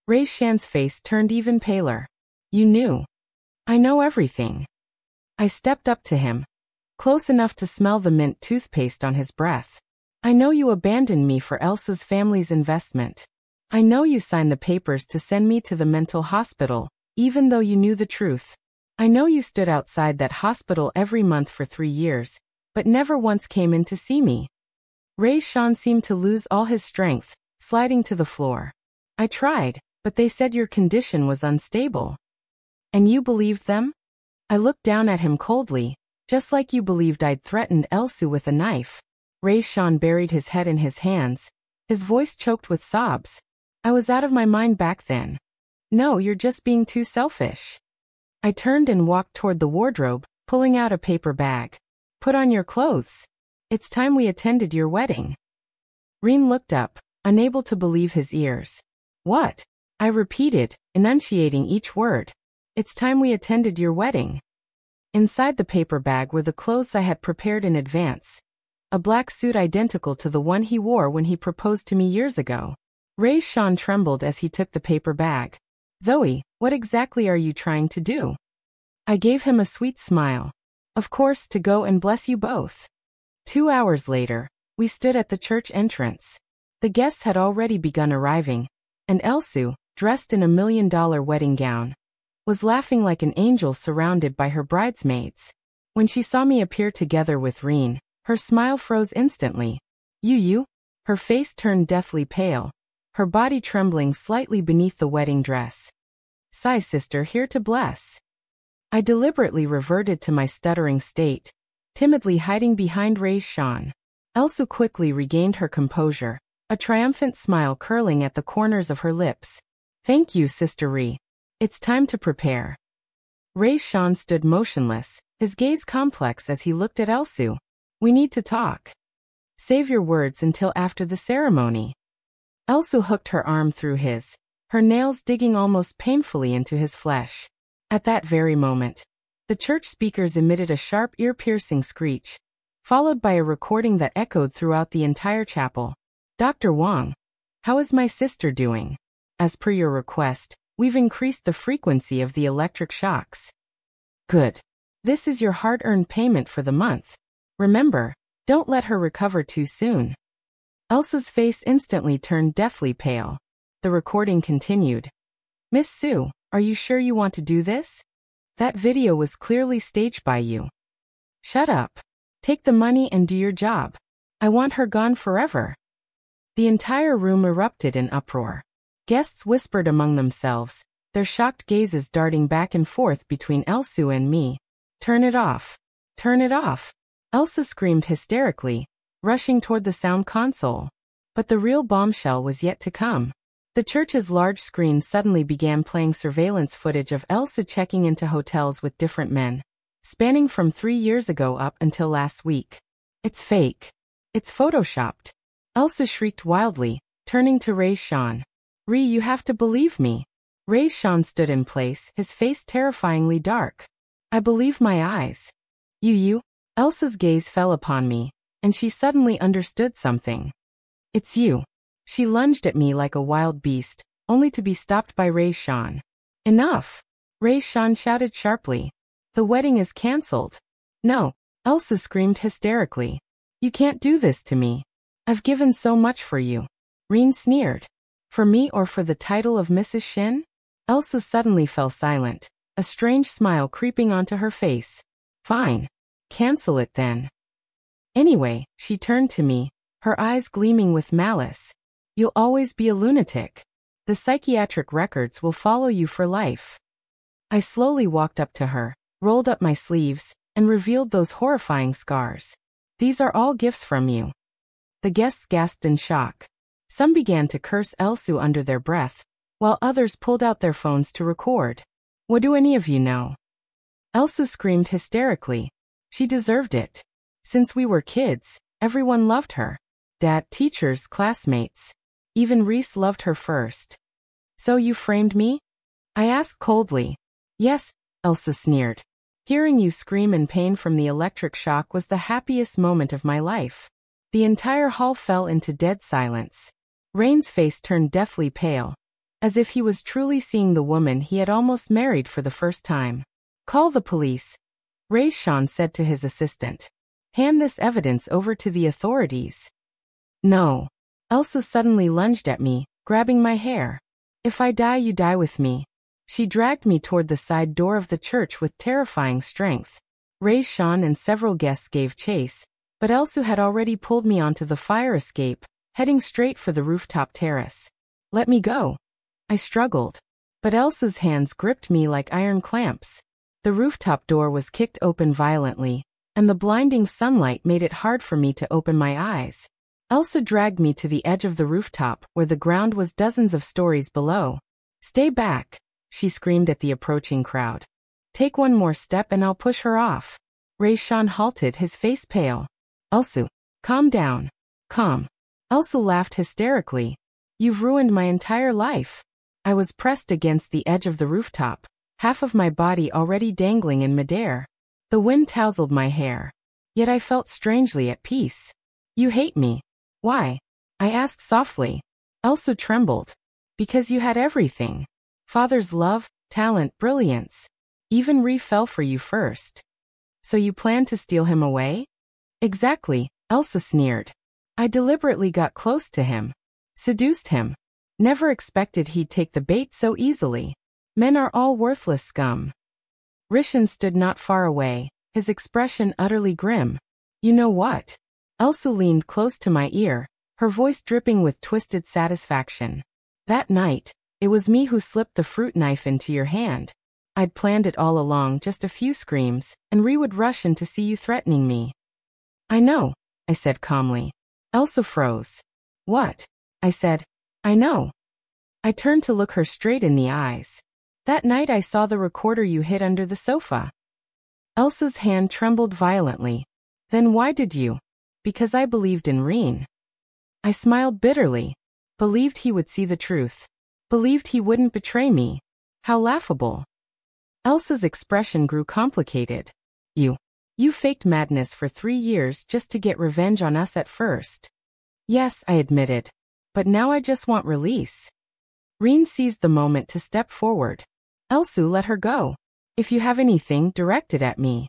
Rhys' face turned even paler. You knew. I know everything. I stepped up to him, close enough to smell the mint toothpaste on his breath. I know you abandoned me for Elsa's family's investment. I know you signed the papers to send me to the mental hospital, even though you knew the truth. I know you stood outside that hospital every month for 3 years, but never once came in to see me. Rhys seemed to lose all his strength, sliding to the floor. I tried, but they said your condition was unstable. And you believed them? I looked down at him coldly, just like you believed I'd threatened Elsu with a knife. Rhys buried his head in his hands, his voice choked with sobs. I was out of my mind back then. No, you're just being too selfish. I turned and walked toward the wardrobe, pulling out a paper bag. Put on your clothes. It's time we attended your wedding. Rhys looked up, unable to believe his ears. What? I repeated, enunciating each word. It's time we attended your wedding. Inside the paper bag were the clothes I had prepared in advance. A black suit identical to the one he wore when he proposed to me years ago. Rhys trembled as he took the paper bag. Zoe, what exactly are you trying to do? I gave him a sweet smile. Of course, to go and bless you both. 2 hours later, we stood at the church entrance. The guests had already begun arriving, and Elsu, dressed in $1 million wedding gown, was laughing like an angel surrounded by her bridesmaids. When she saw me appear together with Rhys, her smile froze instantly. You? Her face turned deathly pale, her body trembling slightly beneath the wedding dress. Sigh, sister, here to bless. I deliberately reverted to my stuttering state, timidly hiding behind Rhys. Elsu quickly regained her composure, a triumphant smile curling at the corners of her lips. Thank you, Sister Rhys. It's time to prepare. Rhys stood motionless, his gaze complex as he looked at Elsu. We need to talk. Save your words until after the ceremony. Elsu hooked her arm through his, her nails digging almost painfully into his flesh. At that very moment, the church speakers emitted a sharp, ear-piercing screech, followed by a recording that echoed throughout the entire chapel. Dr. Wang, how is my sister doing? As per your request, we've increased the frequency of the electric shocks. Good. This is your hard-earned payment for the month. Remember, don't let her recover too soon. Elsa's face instantly turned deathly pale. The recording continued. Miss Sue, are you sure you want to do this? That video was clearly staged by you. Shut up. Take the money and do your job. I want her gone forever. The entire room erupted in uproar. Guests whispered among themselves, their shocked gazes darting back and forth between Elsu and me. Turn it off. Turn it off. Elsa screamed hysterically, rushing toward the sound console. But the real bombshell was yet to come. The church's large screen suddenly began playing surveillance footage of Elsa checking into hotels with different men, spanning from 3 years ago up until last week. It's fake. It's photoshopped. Elsa shrieked wildly, turning to Rhys. Rhys, you have to believe me. Rhys stood in place, his face terrifyingly dark. I believe my eyes. You? Elsa's gaze fell upon me, and she suddenly understood something. It's you. She lunged at me like a wild beast, only to be stopped by Rhys. Enough! Rhys shouted sharply. The wedding is cancelled. No, Elsa screamed hysterically. You can't do this to me. I've given so much for you. Rhys sneered. For me or for the title of Mrs. Shin? Elsa suddenly fell silent, a strange smile creeping onto her face. Fine. Cancel it then. Anyway, she turned to me, her eyes gleaming with malice. You'll always be a lunatic. The psychiatric records will follow you for life. I slowly walked up to her, rolled up my sleeves, and revealed those horrifying scars. These are all gifts from you. The guests gasped in shock. Some began to curse Elsu under their breath, while others pulled out their phones to record. What do any of you know? Elsa screamed hysterically. She deserved it. Since we were kids, everyone loved her. Dad, teachers, classmates. Even Rhys loved her first. So you framed me? I asked coldly. Yes, Elsa sneered. Hearing you scream in pain from the electric shock was the happiest moment of my life. The entire hall fell into dead silence. Rain's face turned deathly pale, as if he was truly seeing the woman he had almost married for the first time. Call the police, Rhys said to his assistant. Hand this evidence over to the authorities. No. Elsa suddenly lunged at me, grabbing my hair. If I die, you die with me. She dragged me toward the side door of the church with terrifying strength. Rhys and several guests gave chase, but Elsa had already pulled me onto the fire escape, heading straight for the rooftop terrace. Let me go. I struggled. But Elsa's hands gripped me like iron clamps. The rooftop door was kicked open violently, and the blinding sunlight made it hard for me to open my eyes. Elsa dragged me to the edge of the rooftop, where the ground was dozens of stories below. Stay back, she screamed at the approaching crowd. Take one more step and I'll push her off. Rhys halted, his face pale. Elsa, calm down. Calm. Elsa laughed hysterically. You've ruined my entire life. I was pressed against the edge of the rooftop, half of my body already dangling in midair. The wind tousled my hair. Yet I felt strangely at peace. You hate me. Why? I asked softly. Elsa trembled. Because you had everything. Father's love, talent, brilliance. Even Rhys fell for you first. So you planned to steal him away? Exactly, Elsa sneered. I deliberately got close to him. Seduced him. Never expected he'd take the bait so easily. Men are all worthless scum. Rhys stood not far away, his expression utterly grim. You know what? Elsa leaned close to my ear, her voice dripping with twisted satisfaction. That night, it was me who slipped the fruit knife into your hand. I'd planned it all along, just a few screams, and Rhys would rush in to see you threatening me. I know, I said calmly. Elsa froze. What? I said. I know. I turned to look her straight in the eyes. That night I saw the recorder you hid under the sofa. Elsa's hand trembled violently. Then why did you? Because I believed in Rhys. I smiled bitterly. Believed he would see the truth. Believed he wouldn't betray me. How laughable. Elsa's expression grew complicated. You faked madness for 3 years just to get revenge on us at first. Yes, I admitted. But now I just want release. Rhys seized the moment to step forward. Elsa, let her go. If you have anything, direct it at me.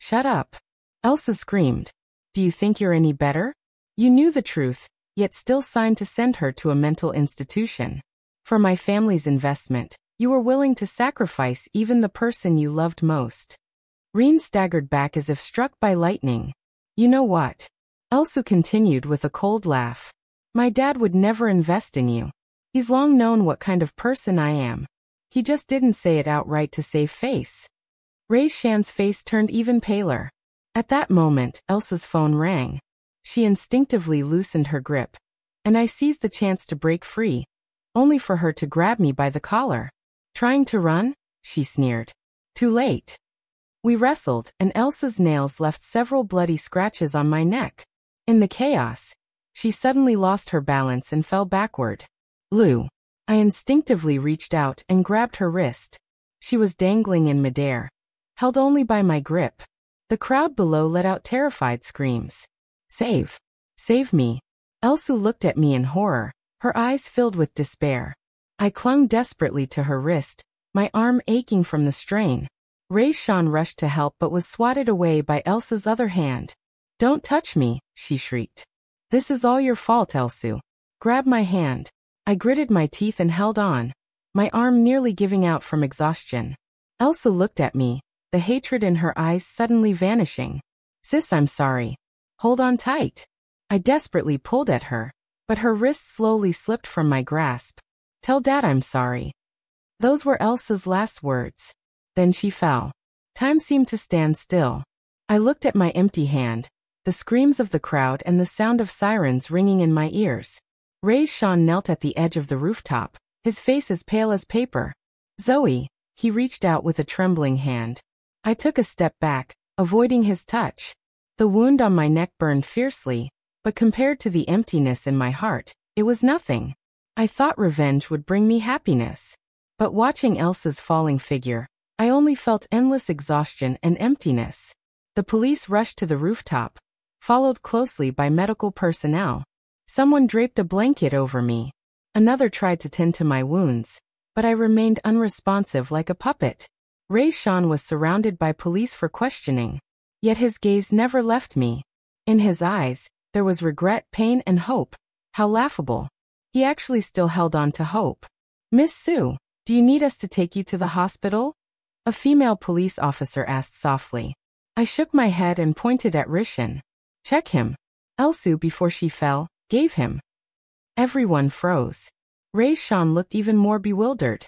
Shut up. Elsa screamed. Do you think you're any better? You knew the truth, yet still signed to send her to a mental institution. For my family's investment, you were willing to sacrifice even the person you loved most. Rhys staggered back as if struck by lightning. You know what? Elsa continued with a cold laugh. My dad would never invest in you. He's long known what kind of person I am. He just didn't say it outright to save face. Rhys' face turned even paler. At that moment, Elsa's phone rang. She instinctively loosened her grip, and I seized the chance to break free, only for her to grab me by the collar. Trying to run? She sneered. Too late. We wrestled, and Elsa's nails left several bloody scratches on my neck. In the chaos, she suddenly lost her balance and fell backward. Lou. I instinctively reached out and grabbed her wrist. She was dangling in midair, held only by my grip. The crowd below let out terrified screams. Save! Save me! Elsa looked at me in horror, her eyes filled with despair. I clung desperately to her wrist, my arm aching from the strain. Rhys rushed to help but was swatted away by Elsa's other hand. Don't touch me, she shrieked. This is all your fault, Elsa. Grab my hand. I gritted my teeth and held on, my arm nearly giving out from exhaustion. Elsa looked at me, the hatred in her eyes suddenly vanishing. Sis, I'm sorry. Hold on tight. I desperately pulled at her, but her wrist slowly slipped from my grasp. Tell Dad I'm sorry. Those were Elsa's last words. Then she fell. Time seemed to stand still. I looked at my empty hand, the screams of the crowd and the sound of sirens ringing in my ears. Rhys knelt at the edge of the rooftop, his face as pale as paper. Zoe, he reached out with a trembling hand. I took a step back, avoiding his touch. The wound on my neck burned fiercely, but compared to the emptiness in my heart, it was nothing. I thought revenge would bring me happiness. But watching Elsa's falling figure, I only felt endless exhaustion and emptiness. The police rushed to the rooftop, followed closely by medical personnel. Someone draped a blanket over me. Another tried to tend to my wounds, but I remained unresponsive like a puppet. Rhys was surrounded by police for questioning, yet his gaze never left me. In his eyes, there was regret, pain, and hope. How laughable. He actually still held on to hope. Miss Sue, do you need us to take you to the hospital? A female police officer asked softly. I shook my head and pointed at Rhys. Check him. Elsa, before she fell, gave him. Everyone froze. Rhys looked even more bewildered.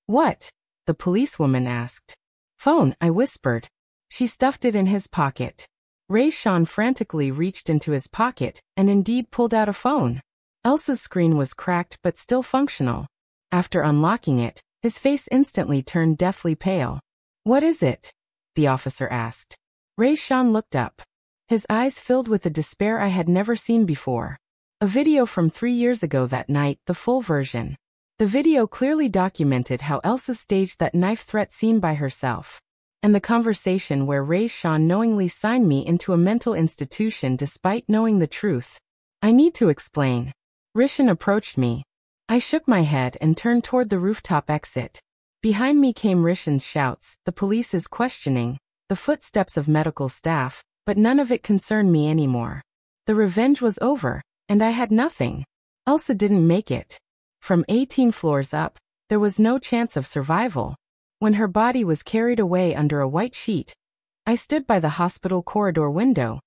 What? The policewoman asked. Phone, I whispered. She stuffed it in his pocket. Rhys frantically reached into his pocket and indeed pulled out a phone. Elsa's screen was cracked but still functional. After unlocking it, his face instantly turned deathly pale. What is it? The officer asked. Rhys looked up. His eyes filled with a despair I had never seen before. A video from 3 years ago that night, the full version. The video clearly documented how Elsa staged that knife threat scene by herself. And the conversation where Rhys knowingly signed me into a mental institution despite knowing the truth. I need to explain. Rhys approached me. I shook my head and turned toward the rooftop exit. Behind me came Rhys' shouts, the police's questioning, the footsteps of medical staff, but none of it concerned me anymore. The revenge was over, and I had nothing. Elsa didn't make it. From 18 floors up, there was no chance of survival. When her body was carried away under a white sheet, I stood by the hospital corridor window,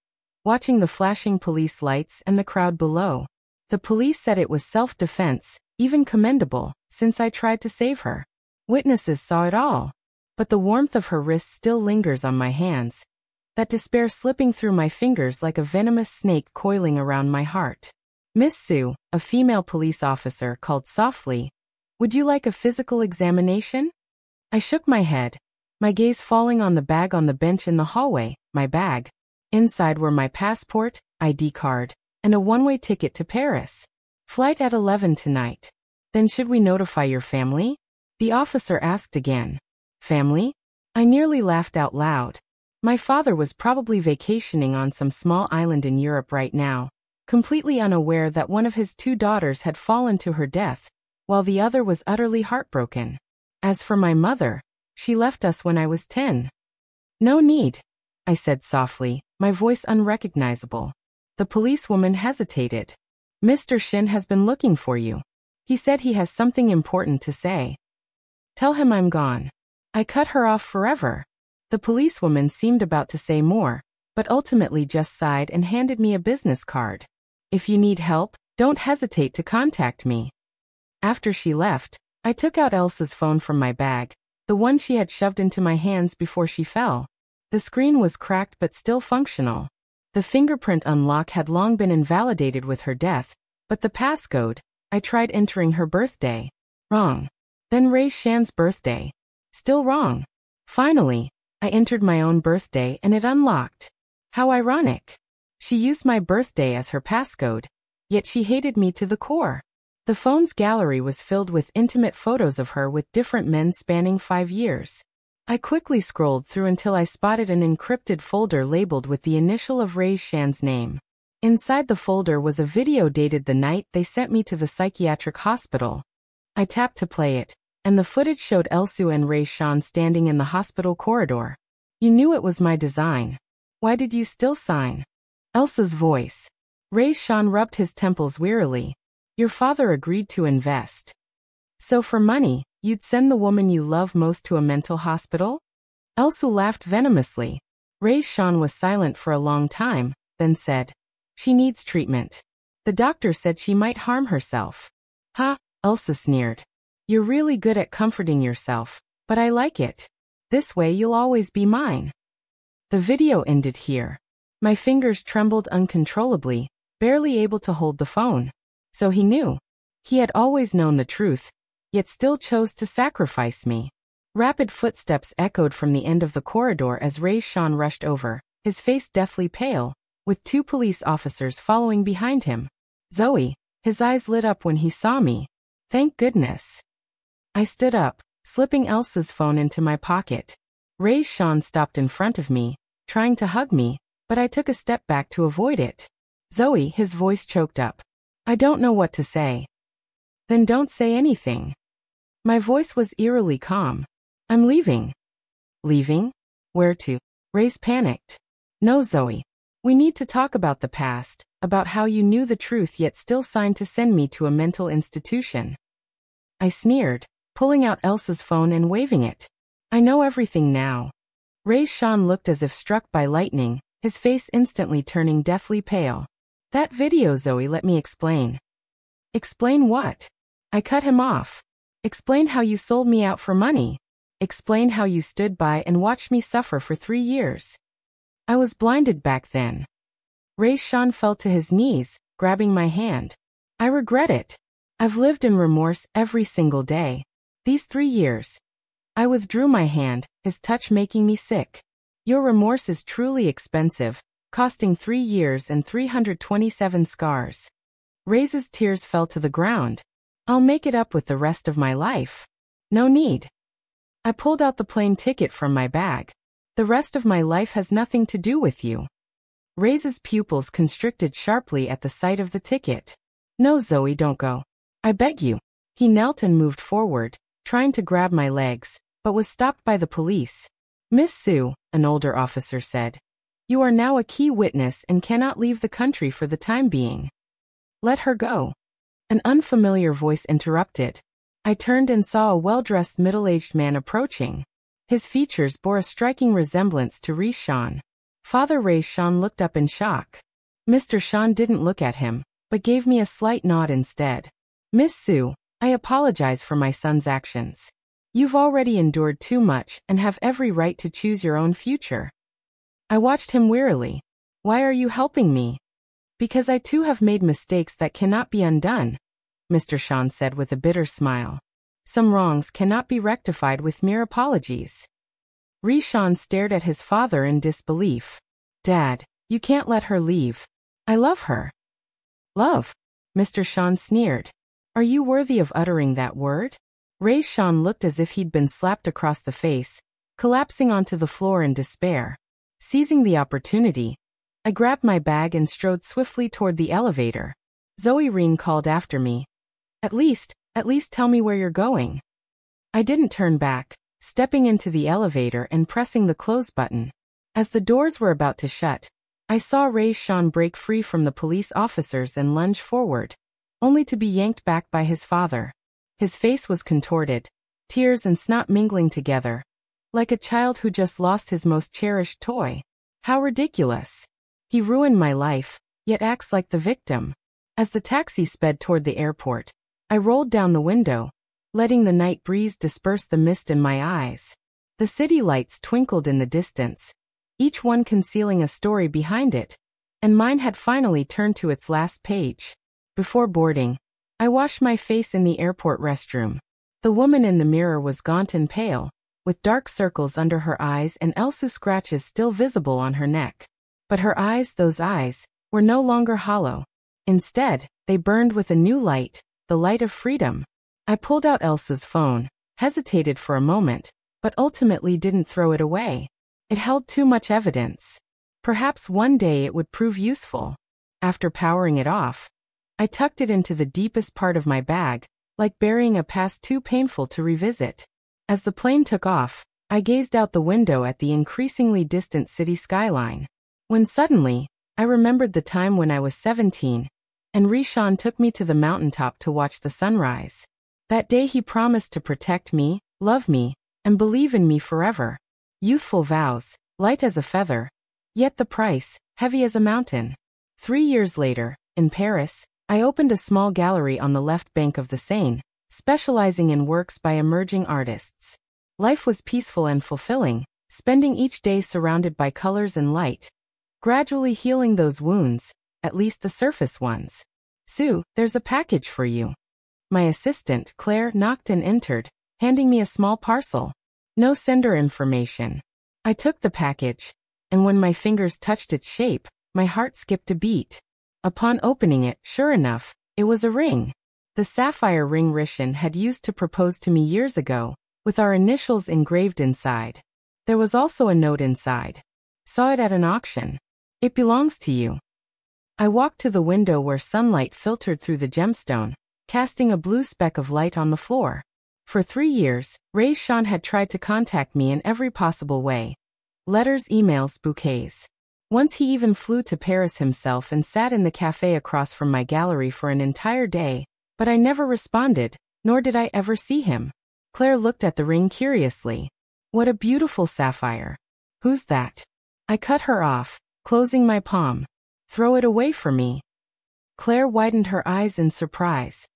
watching the flashing police lights and the crowd below. The police said it was self-defense, even commendable, since I tried to save her. Witnesses saw it all. But the warmth of her wrist still lingers on my hands, that despair slipping through my fingers like a venomous snake coiling around my heart. Miss Sue, a female police officer, called softly, "Would you like a physical examination?" I shook my head, my gaze falling on the bag on the bench in the hallway, my bag. Inside were my passport, ID card, and a one-way ticket to Paris. Flight at 11 tonight. Then should we notify your family? The officer asked again. Family? I nearly laughed out loud. My father was probably vacationing on some small island in Europe right now, completely unaware that one of his 2 daughters had fallen to her death, while the other was utterly heartbroken. As for my mother, she left us when I was 10. No need, I said softly, my voice unrecognizable. The policewoman hesitated. Mr. Shin has been looking for you. He said he has something important to say. Tell him I'm gone. I cut her off forever. The policewoman seemed about to say more, but ultimately just sighed and handed me a business card. If you need help, don't hesitate to contact me. After she left, I took out Elsa's phone from my bag, the one she had shoved into my hands before she fell. The screen was cracked but still functional. The fingerprint unlock had long been invalidated with her death, but the passcode, I tried entering her birthday. Wrong. Then Rhys Shan's birthday. Still wrong. Finally, I entered my own birthday and it unlocked. How ironic. She used my birthday as her passcode, yet she hated me to the core. The phone's gallery was filled with intimate photos of her with different men spanning 5 years. I quickly scrolled through until I spotted an encrypted folder labeled with the initial of Rhys Shan's name. Inside the folder was a video dated the night they sent me to the psychiatric hospital. I tapped to play it, and the footage showed Elsa and Rhys Shan standing in the hospital corridor. You knew it was my design. Why did you still sign? Elsa's voice. Rhys Shan rubbed his temples wearily. Your father agreed to invest. So for money, you'd send the woman you love most to a mental hospital? Elsa laughed venomously. Rhys Shan was silent for a long time, then said, She needs treatment. The doctor said she might harm herself. Ha, Elsa sneered. You're really good at comforting yourself, but I like it. This way you'll always be mine. The video ended here. My fingers trembled uncontrollably, barely able to hold the phone. So he knew. He had always known the truth, yet still chose to sacrifice me. Rapid footsteps echoed from the end of the corridor as Rhys Shan rushed over, his face deathly pale, with 2 police officers following behind him. Zoe, his eyes lit up when he saw me. Thank goodness. I stood up, slipping Elsa's phone into my pocket. Rhys Shan stopped in front of me, trying to hug me, but I took a step back to avoid it. Zoe, his voice choked up. I don't know what to say. Then don't say anything. My voice was eerily calm. I'm leaving. Leaving? Where to? Rhys panicked. No, Zoe. We need to talk about the past, about how you knew the truth yet still signed to send me to a mental institution. I sneered, pulling out Elsa's phone and waving it. I know everything now. Rhys Shan looked as if struck by lightning, his face instantly turning deathly pale. That video, Zoe, let me explain. Explain what? I cut him off. Explain how you sold me out for money. Explain how you stood by and watched me suffer for 3 years. I was blinded back then. Rhys Shan fell to his knees, grabbing my hand. I regret it. I've lived in remorse every single day. These 3 years. I withdrew my hand, his touch making me sick. Your remorse is truly expensive, costing 3 years and 327 scars. Rhys's tears fell to the ground. I'll make it up with the rest of my life. No need. I pulled out the plane ticket from my bag. The rest of my life has nothing to do with you. Rhys's pupils constricted sharply at the sight of the ticket. No, Zoe, don't go. I beg you. He knelt and moved forward, trying to grab my legs, but was stopped by the police. Miss Sue, an older officer said. You are now a key witness and cannot leave the country for the time being. Let her go. An unfamiliar voice interrupted. I turned and saw a well-dressed middle-aged man approaching. His features bore a striking resemblance to Rhys Shan. Father Rhys Shan looked up in shock. Mr. Shan didn't look at him, but gave me a slight nod instead. Miss Sue, I apologize for my son's actions. You've already endured too much and have every right to choose your own future. I watched him wearily. Why are you helping me? Because I too have made mistakes that cannot be undone, Mr. Shan said with a bitter smile. Some wrongs cannot be rectified with mere apologies. Rhys Shan stared at his father in disbelief. Dad, you can't let her leave. I love her. Love? Mr. Shan sneered. Are you worthy of uttering that word? Rhys Shan looked as if he'd been slapped across the face, collapsing onto the floor in despair. Seizing the opportunity, I grabbed my bag and strode swiftly toward the elevator. Zoe Reen called after me. At least tell me where you're going. I didn't turn back, stepping into the elevator and pressing the close button. As the doors were about to shut, I saw Rhys Shan break free from the police officers and lunge forward. only to be yanked back by his father. His face was contorted, tears and snot mingling together, like a child who just lost his most cherished toy. How ridiculous. He ruined my life, yet acts like the victim. As the taxi sped toward the airport, I rolled down the window, letting the night breeze disperse the mist in my eyes. The city lights twinkled in the distance, each one concealing a story behind it, and mine had finally turned to its last page. Before boarding, I washed my face in the airport restroom. The woman in the mirror was gaunt and pale, with dark circles under her eyes and Elsu scratches still visible on her neck. But her eyes, those eyes, were no longer hollow. Instead, they burned with a new light, the light of freedom. I pulled out Elsa's phone, hesitated for a moment, but ultimately didn't throw it away. It held too much evidence. Perhaps one day it would prove useful. After powering it off, I tucked it into the deepest part of my bag, like burying a past too painful to revisit. As the plane took off, I gazed out the window at the increasingly distant city skyline. When suddenly, I remembered the time when I was 17, and Rhys took me to the mountaintop to watch the sunrise. That day he promised to protect me, love me, and believe in me forever. Youthful vows, light as a feather, yet the price, heavy as a mountain. 3 years later, in Paris, I opened a small gallery on the left bank of the Seine, specializing in works by emerging artists. Life was peaceful and fulfilling, spending each day surrounded by colors and light, gradually healing those wounds, at least the surface ones. "Sue, there's a package for you." My assistant, Claire, knocked and entered, handing me a small parcel. No sender information. I took the package, and when my fingers touched its shape, my heart skipped a beat. Upon opening it, sure enough, it was a ring. The sapphire ring Rhys had used to propose to me years ago, with our initials engraved inside. There was also a note inside. "Saw it at an auction. It belongs to you." I walked to the window where sunlight filtered through the gemstone, casting a blue speck of light on the floor. For 3 years, Rhys had tried to contact me in every possible way. Letters, emails, bouquets. Once he even flew to Paris himself and sat in the cafe across from my gallery for an entire day, but I never responded, nor did I ever see him. Claire looked at the ring curiously. "What a beautiful sapphire. Who's that?" I cut her off, closing my palm. "Throw it away for me." Claire widened her eyes in surprise.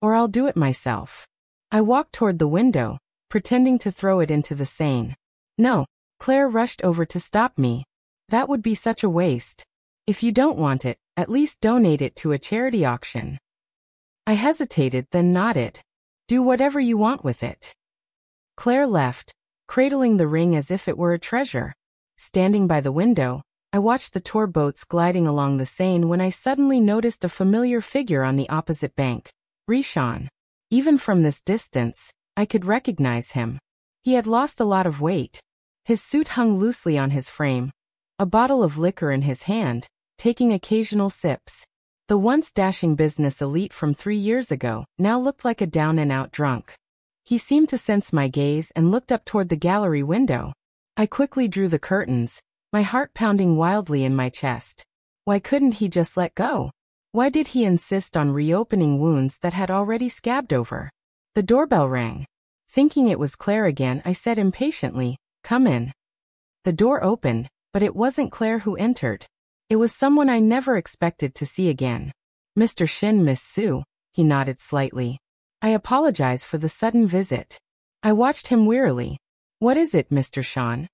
Or I'll do it myself." I walked toward the window, pretending to throw it into the Seine. "No." Claire rushed over to stop me. "That would be such a waste. If you don't want it, at least donate it to a charity auction." I hesitated, then nodded. "Do whatever you want with it." Claire left, cradling the ring as if it were a treasure. Standing by the window, I watched the tour boats gliding along the Seine when I suddenly noticed a familiar figure on the opposite bank. Rhys. Even from this distance, I could recognize him. He had lost a lot of weight. His suit hung loosely on his frame, a bottle of liquor in his hand, taking occasional sips. The once dashing business elite from 3 years ago now looked like a down-and-out drunk. He seemed to sense my gaze and looked up toward the gallery window. I quickly drew the curtains, my heart pounding wildly in my chest. Why couldn't he just let go? Why did he insist on reopening wounds that had already scabbed over? The doorbell rang. Thinking it was Claire again, I said impatiently, "Come in." The door opened, but it wasn't Claire who entered. It was someone I never expected to see again. "Mr. Shin, Miss Sue," he nodded slightly. "I apologize for the sudden visit." I watched him wearily. "What is it, Mr. Shan?"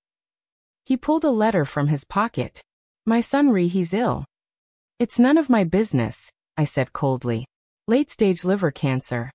He pulled a letter from his pocket. "My son he's ill." "It's none of my business," I said coldly. "Late-stage liver cancer."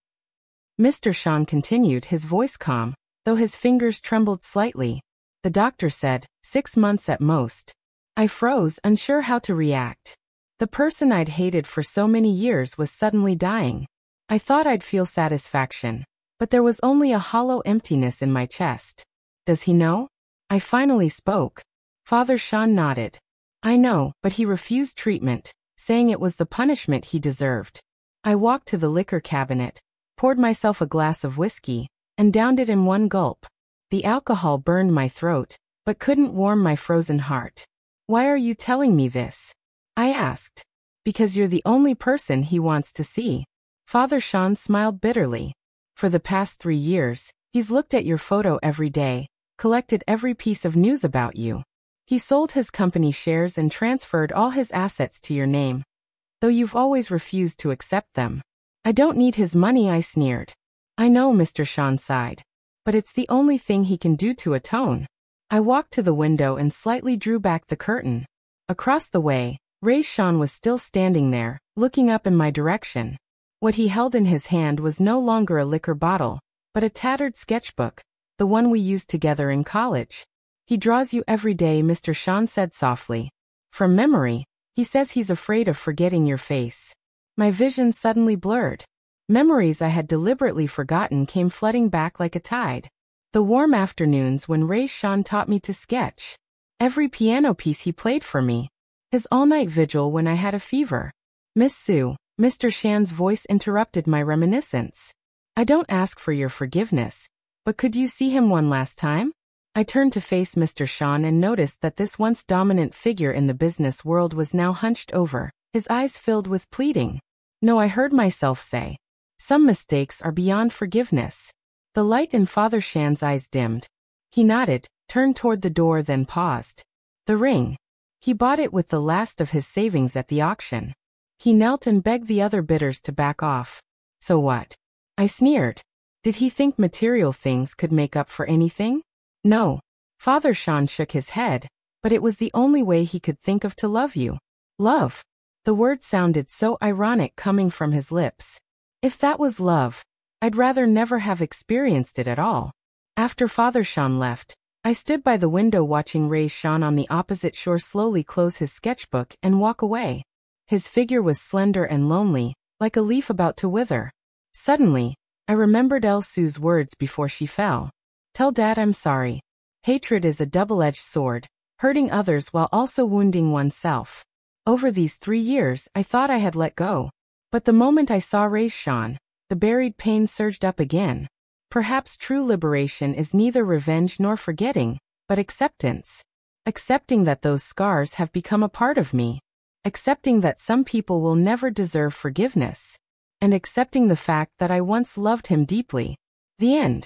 Mr. Shan continued, his voice calm, though his fingers trembled slightly. "The doctor said, 6 months at most." I froze, unsure how to react. The person I'd hated for so many years was suddenly dying. I thought I'd feel satisfaction, but there was only a hollow emptiness in my chest. "Does he know?" I finally spoke. Father Shan nodded. "I know, but he refused treatment, saying it was the punishment he deserved." I walked to the liquor cabinet, poured myself a glass of whiskey, and downed it in one gulp. The alcohol burned my throat, but couldn't warm my frozen heart. "Why are you telling me this?" I asked. Because you're the only person he wants to see. Father Sean smiled bitterly. For the past 3 years, he's looked at your photo every day, collected every piece of news about you. He sold his company shares and transferred all his assets to your name, though you've always refused to accept them. I don't need his money, I sneered. I know, Mr. Sean sighed. But it's the only thing he can do to atone. I walked to the window and slightly drew back the curtain. Across the way, Rhys Sean was still standing there, looking up in my direction. What he held in his hand was no longer a liquor bottle, but a tattered sketchbook, the one we used together in college. He draws you every day, Mr. Sean said softly. From memory, he says he's afraid of forgetting your face. My vision suddenly blurred. Memories I had deliberately forgotten came flooding back like a tide. The warm afternoons when Rhys Sean taught me to sketch. Every piano piece he played for me. His all-night vigil when I had a fever. Miss Sue, Mr. Shan's voice interrupted my reminiscence. I don't ask for your forgiveness, but could you see him one last time? I turned to face Mr. Sean and noticed that this once dominant figure in the business world was now hunched over, his eyes filled with pleading. No, I heard myself say. Some mistakes are beyond forgiveness. The light in Father Shan's eyes dimmed. He nodded, turned toward the door, then paused. The ring. He bought it with the last of his savings at the auction. He knelt and begged the other bidders to back off. So what? I sneered. Did he think material things could make up for anything? No. Father Sean shook his head, but it was the only way he could think of to love you. Love. The word sounded so ironic coming from his lips. If that was love, I'd rather never have experienced it at all. After Father Sean left, I stood by the window watching Rhys Sean on the opposite shore slowly close his sketchbook and walk away. His figure was slender and lonely, like a leaf about to wither. Suddenly, I remembered Sue's words before she fell. Tell Dad I'm sorry. Hatred is a double-edged sword, hurting others while also wounding oneself. Over these 3 years, I thought I had let go. But the moment I saw Rhys Sean, the buried pain surged up again. Perhaps true liberation is neither revenge nor forgetting, but acceptance. Accepting that those scars have become a part of me. Accepting that some people will never deserve forgiveness. And accepting the fact that I once loved him deeply. The end.